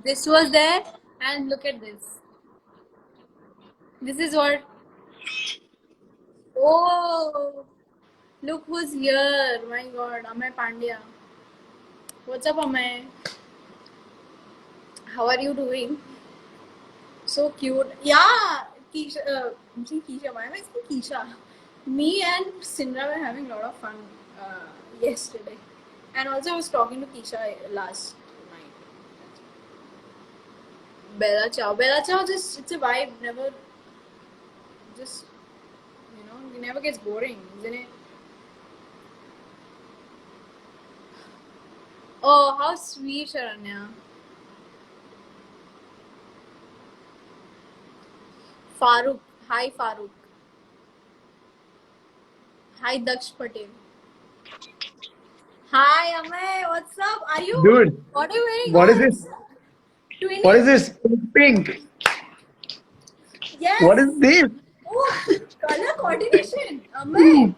This was there, and look at this. This is what. Oh, look who's here! My God, Amay Pandya. What's up, Amay? How are you doing? So cute. Yeah, Keisha. Keisha. Why am I saying Keisha? Me and Sindra were having a lot of fun yesterday. And also I was talking to Keisha last night. Bella Ciao. Bella Ciao, just, it's a vibe. Never, just, it never gets boring, isn't it? Oh, how sweet, Sharanya. Farooq. Hi, Farooq. Hi, Daksh Patel. Hi, Amay. What's up? Are you? Dude, What are you wearing? what is this? Twinning? What is this? Pink. Yes. What is this? Oh, color coordination. Amay.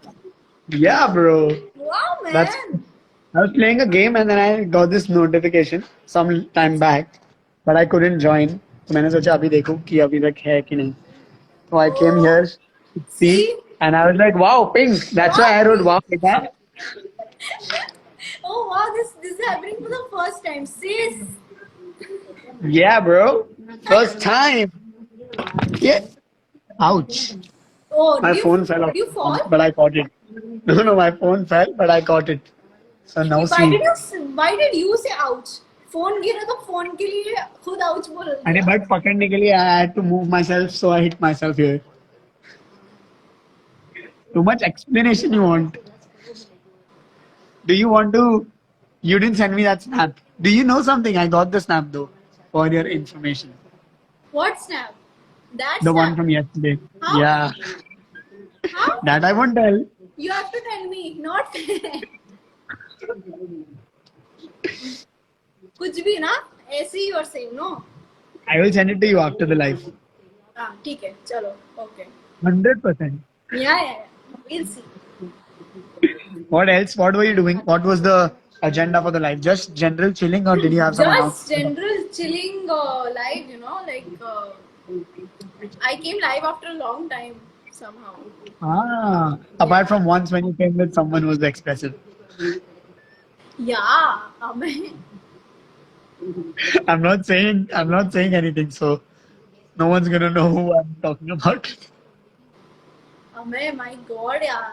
Yeah, bro. Wow, man. I was playing a game and then I got this notification some time back, but I couldn't join. तो मैंने सोचा अभी देखूं कि अभी तक है कि नहीं. So I came here to see, and I was like, wow, pink. That's why I wrote wow. Beta. Oh wow, this is happening for the first time, sis. Yeah, bro. First time. Yeah. Ouch. Oh, My did phone fell you off, fall? but I caught it. No, my phone fell, but I caught it. So now Why see. did you say ouch? Phone गिरा तो phone के लिए खुद ouch बोल अरे दिया. But पकड़ने के लिए I had to move myself, so I hit myself here. Too much explanation you want. Do you want to? You didn't send me that snap. Do you know something? I got the snap though, for your information. What snap? That The snap. one from yesterday. How? Yeah. How? That I won't tell. You have to tell me, not कुछ भी ना ऐसे ही और same no. I will send it to you after the live. हाँ ठीक है चलो okay. 100%. Yeah, we'll see. What else? What were you doing? What was the agenda for the live? Just general chilling, or did you have some Just announcement? general chilling live, you know, like I came live after a long time somehow. Apart from once when you came with someone who was expressive. Yeah, Amay. I'm not saying anything, so no one's gonna know who I'm talking about. Amay, my God, yeah.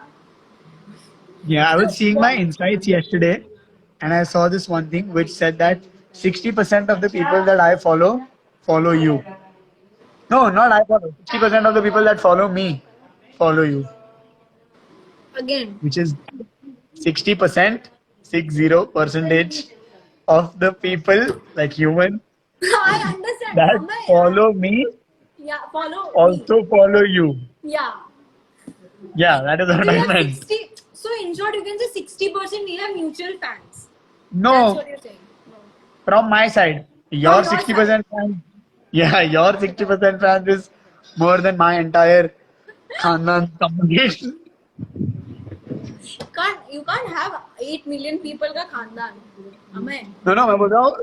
Yeah, I was seeing my insights yesterday, and I saw this one thing which said that 60% of the people that I follow you. No, not I follow. 60% of the people that follow me follow you, Again. which is 60%, 60% of the people, like human, I understand. that Amay, follow me yeah, follow me. also follow you. Yeah. Yeah, that is what So I you have meant. 60. So in short, you can say 60% need a mutual fans. That's No, what you're saying. No. from my side, your From your 60% fans. Yeah, your 60% fans is more than my entire Khandan combination. You can't have 8 million people का खानदान. Amay. No, मैं बोल रहा हूँ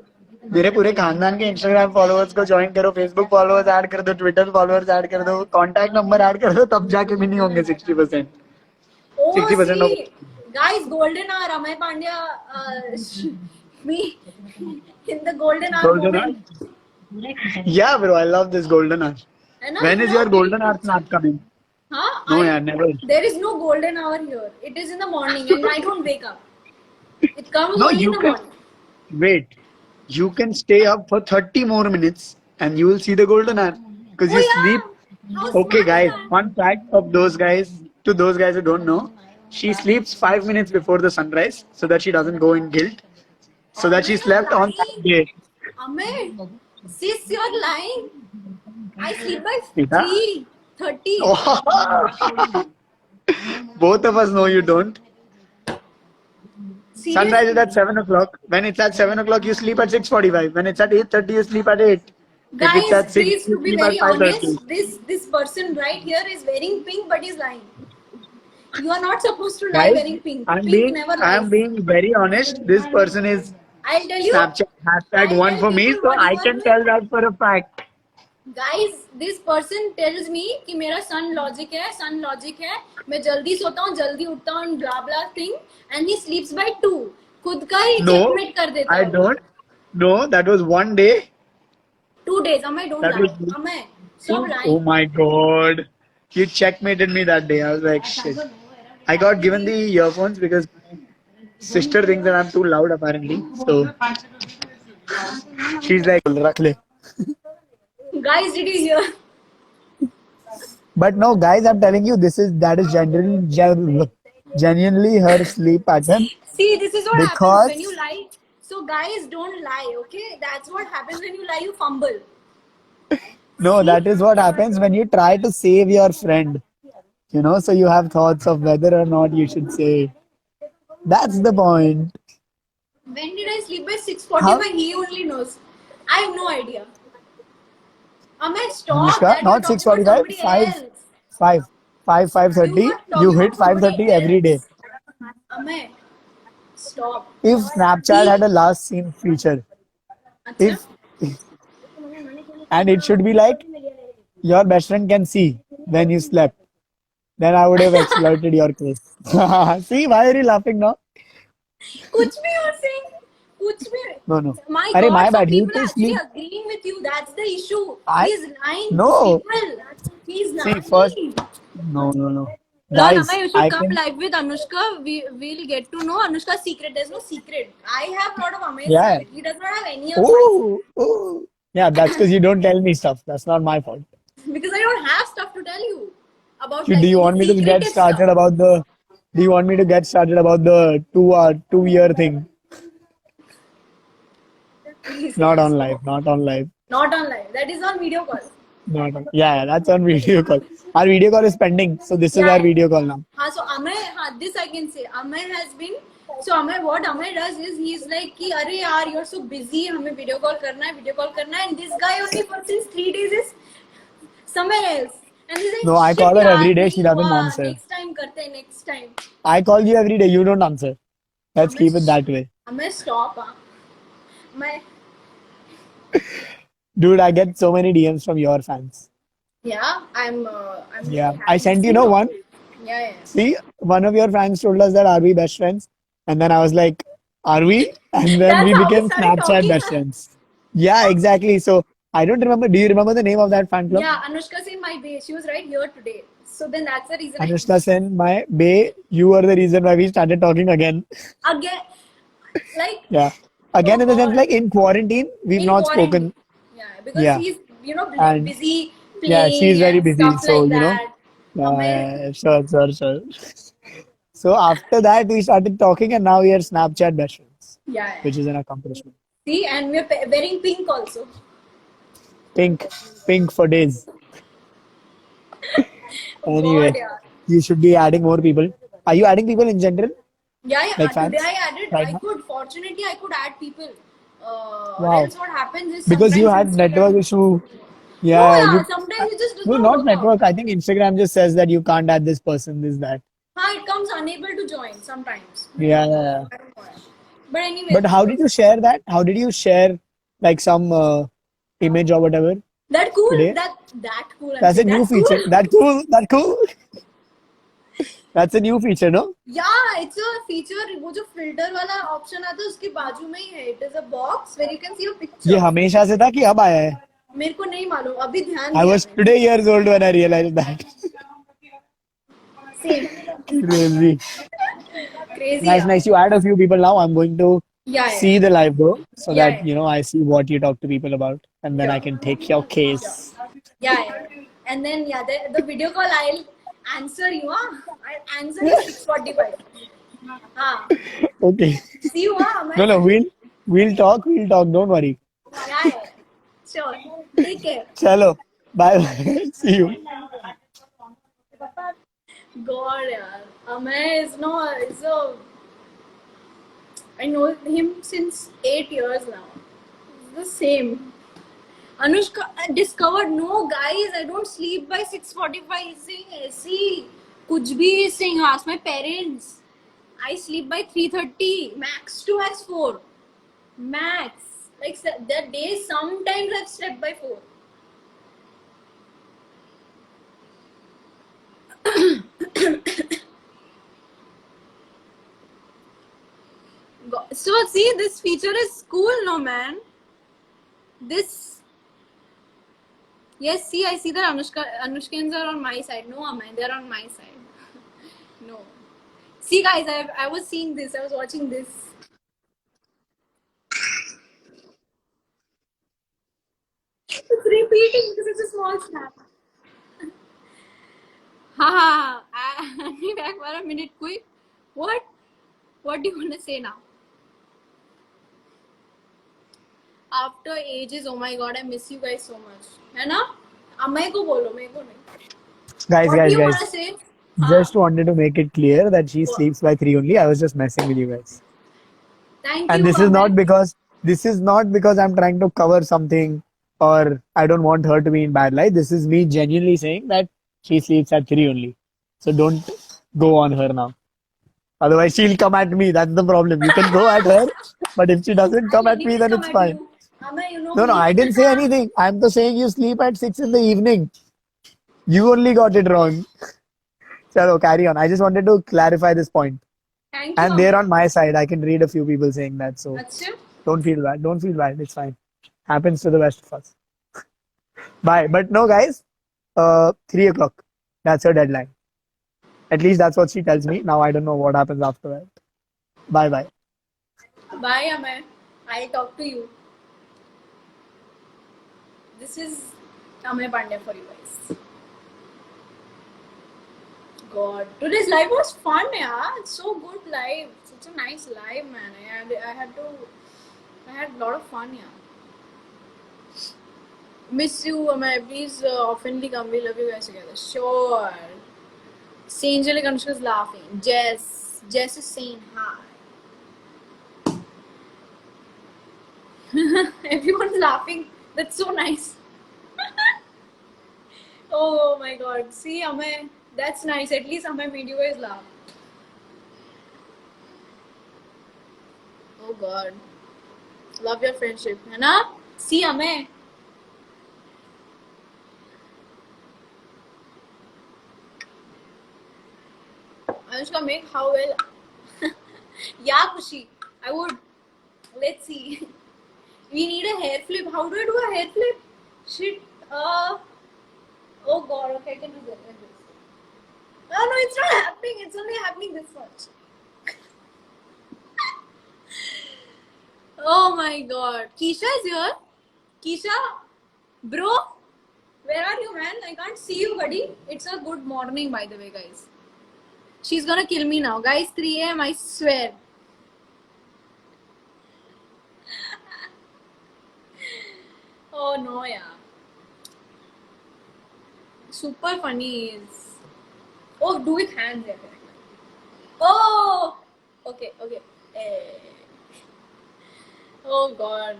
मेरे पूरे खानदान के इंस्टाग्राम फॉलोअर्स को ज्वाइन करो, फेसबुक फॉलोअर्स ऐड कर दो, ट्विटर फॉलोअर्स ऐड कर दो, कांटेक्ट नंबर ऐड कर दो, तब जाके भी नहीं होंगे 60%. Oh, 60% of see, guys, golden hour. Amay Pandya, me in the golden hour golden hour. moment. Yeah, bro, I love this golden hour. है ना? When is your golden hour snap coming? Huh? No, yeah, never. There is no golden hour here. It is in the morning, and I don't wake up. It comes No, only you in the can morning. wait. You can stay up for 30 more minutes, and you will see the golden hour because you sleep. How Okay, smart guys. is that? Fun fact of those guys, to those guys who don't know, she sleeps 5 minutes before the sunrise so that she doesn't go in guilt. So that she slept on that day. Amir, sis, you're lying. I sleep by Sita? 3:30. Both of us know you don't. Seriously? Sunrise is at 7 o'clock. When it's at 7 o'clock, you sleep at 6:45. When it's at 8:30, you sleep at 8. If it's Guys, at 6, please, you to be sleep very at 5:30. honest, this person right here is wearing pink, but he's lying. You are not supposed to lie Guys, wearing pink. Pink never lies. I'm being very honest. This person is I'll tell you. Snapchat hashtag I'll one tell for me, people so what I you are can doing. tell that for a fact. Guys, this person tells me कि मेरा sun logic है, मैं जल्दी सोता हूँ, जल्दी उठता हूँ, blah blah thing, and he sleeps by 2. खुद का ही No, checkmate कर देता I है. don't. No, that was one day. 2 days. Amay, don't That lie. was- Amay, stop Oh lying. my god. You checkmated me that day. I was like, shit. I got given the earphones because my sister thinks that I'm too loud apparently. So she's like, "Rakh le." Guys, did you hear? But no, guys, I'm telling you, that is genuinely her sleep pattern. See, this is what Because- happens when you lie. So guys, don't lie, okay? That's what happens when you lie, you fumble. No, that is what happens when you try to save your friend. You know, so you have thoughts of whether or not you should say it. That's the point. When did I sleep by 6:45? How? He only knows. I have no idea. Amay, stop. Anushka, that not you're talking 6:45, about somebody 5. else. 5:30. You were talking You hit about somebody 5:30 every day. else. Amay, stop. If Snapchat had a last seen feature, Achha? if and it should be like your best friend can see when you slept. Then I would have exploited your case. See, why are you laughing now? कुछ भी you're saying. कुछ भी. No, no. My Arey, God, my some bad. You people are just actually sleep. agreeing with you. That's the issue. I- He's lying No. to people. He's See, lying. first, no. No, Guys, Nama, you should I come can. live with Anushka. We'll get to know Anushka's secret. There's no secret. I have a lot of Amay's Yeah. secret. He does not have any of my Oh, oh. Yeah, that's because you don't tell me stuff. That's not my fault. secret. Because I don't have stuff to tell you about. Do Like, you want me to get secretive started stuff. about the? Do you want me to get started about the 2 year thing? Please, Not yes. on live. Not on live. Not on live. That is on video call. Not on. Yeah, that's on video call. Our video call is pending, so this is Yeah. our video call now. So Amay, this I can say. Amay has been. So Amay, what Amay does is he's like, कि अरे यार, you're so busy. हमें video call करना है, and this guy only for since 3 days is somewhere else. And he's like, No, I "Shit, call her yaar, every day, नहीं she doesn't हुआ, answer." Next time करते हैं, next time. I call you every day. You don't answer. Let's keep it that way. Amay, stop. My Dude, I get so many DMs from your fans. yeah, I'm. Yeah, happy I to sent see you know one. Yeah. See, one of your fans told us that are we best friends? And then I was like, are we? And then That's we how we became started Snapchat talking. best friends. Yeah, exactly. So I don't remember. Do you remember the name of that fan club? Yeah, Anushka Sen, my bae. She was right here today. So then that's the reason. Anushka Sen, my bae, you were the reason why we started talking again. Again, like Yeah. Again, in the sense, like in quarantine, we've in not quarantine. spoken. Yeah, because Yeah. he's And- busy playing. Yeah, she's very and busy, Stuff so, like you know. that. Amay- Sure. So after that, we started talking, and now we are Snapchat best friends, Yeah. which is an accomplishment. See, and we're wearing pink also. Pink for days. Anyway, God, yeah. you should be adding more people. Are you adding people in general? Yeah. Like fans? Today I added. Right I now? could. Fortunately, I could add people. Or Wow. else what happens is Because you had sometimes network Instagram- issue. No, Yeah, yeah, sometimes it just does no, not not work network. out. I think Instagram just says that you can't add this person, this, that. It comes unable to join sometimes. Yeah. I don't know why. But anyway, But how did you share that? How did you share like some image or whatever? that cool. Today? That cool. I'm That's a saying, new that's cool. feature. That cool. That's a new feature, no? Yeah, it's a feature. वो जो filter वाला option आता है उसके बाजू में ही है. It is a box where you can see your picture. ये हमेशा से था कि अब आया है? मेरे को नहीं मालूम. अभी ध्यान I दिया was मैंने. today years old when I realized that. Same. Crazy. Crazy. Nice, yeah. nice. You add a few people now. I'm going to Yeah. see the live though, so Yeah, that you know I see what you talk to people about, and then I can take your case. Yeah. And then the video call I'll answer you. I'll answer you 6:45. Okay. See you. No, we'll talk. Don't worry. Yeah. Sure. Take care. Chalo. Bye. See you. God, yaar. Amay is a. I know him since 8 years now. It's the same. Anushka I discovered, no guys, I don't sleep by 6:45. He's saying ऐसी कुछ भी is saying ask my parents. I sleep by 3:30. Max to max 4. Max. Like there are days sometimes I've slept by 4. So see, this feature is cool, no man. This, yes, see, I see that Anushkans are on my side. No, man, they're on my side. No, see, guys, I was seeing this. I was watching this. It's repeating because it's a small snap. Ha! I'll be back for a minute, quick. What? What do you want to say now? After ages, oh my god, I miss you guys so much. है ना? अम्मा को बोलो, मेरे को नहीं. Guys, What do you want guys. to say? Just wanted to make it clear that she sleeps by 3 only. I was just messing with you guys. Thank And you. this is not Aman. because I'm trying to cover something or I don't want her to be in bad light. This is me genuinely saying that she sleeps at 3 only. So don't go on her now. Otherwise she'll come at me. That's the problem. You can go at her, but if she doesn't come at me, then it's fine. Amay, you know No, me. I didn't say anything. I'm just saying you sleep at 6 in the evening. You only got it wrong. Chalo, carry on. I just wanted to clarify this point. Thank you, And they're Amay. on my side. I can read a few people saying that. So Achha? don't feel bad. Don't feel bad. It's fine. Happens to the best of us. Bye. But no, guys. 3 o'clock. That's her deadline. At least that's what she tells me. Now I don't know what happens after that. Bye bye. Bye, Amay. I'll talk to you. This is Amay Pandey for you guys. God, today's live was fun, yeah. It's so good live. Such a nice live, man. I had a lot of fun, yeah. Miss you, Amay. Please oftenly come. We love you guys together. Sure. See, Angelic Anushka's laughing. Jess is saying hi. Everyone's laughing. That's so nice. Oh my god. See, Amay, that's nice. At least Amay made you guys laugh. Oh god. Love your friendship. Hana? See, Amay. Anushka, make how well? Yeah, Kushi. I would. Let's see. We need a hair flip. How do I do a hair flip? Shit. Oh god. Okay, I can do that like this. Oh no, it's not happening. It's only happening this much. Oh my god. Keisha is here. Keisha, bro, where are you, man? I can't see you, buddy. It's a good morning, by the way, guys. She's gonna kill me now. Guys, 3 a.m., I swear. Oh no, yeah. Super funny is. Oh, do with hands, yeah. Oh! Okay. Oh god.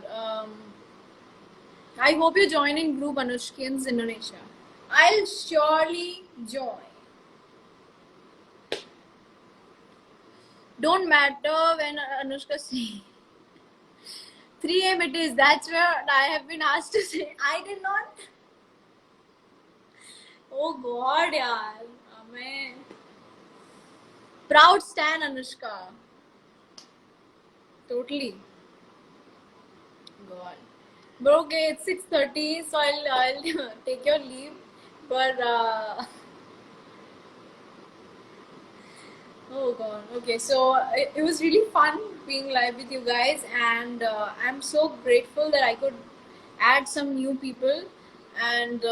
I hope you join in group Anushkins Indonesia. I'll surely join. Don't matter when Anushka say 3 a.m. it is. That's where I have been asked to say. I did not. Oh god, yaar. Amen. Proud stan Anushka. Totally. God. But okay, it's 6:30, so I'll take your leave. But oh god. Okay, so it was really fun being live with you guys, and I'm so grateful that I could add some new people, and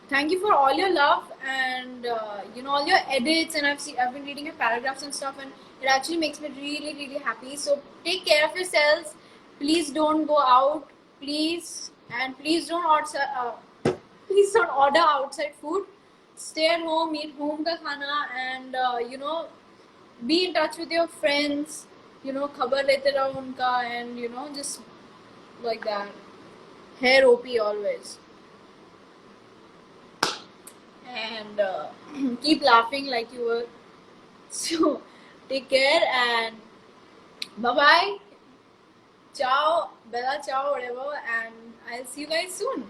thank you for all your love and all your edits, and I've been reading your paragraphs and stuff, and it actually makes me really happy. So take care of yourselves. Please don't go out, please, and please don't please don't order outside food. Stay at home, eat home ka khana, and be in touch with your friends. Khabar lete raho unka, and just like that. Hair OP always. And keep laughing like you were. So take care and bye bye. Ciao, Bella, ciao, whatever, and I'll see you guys soon.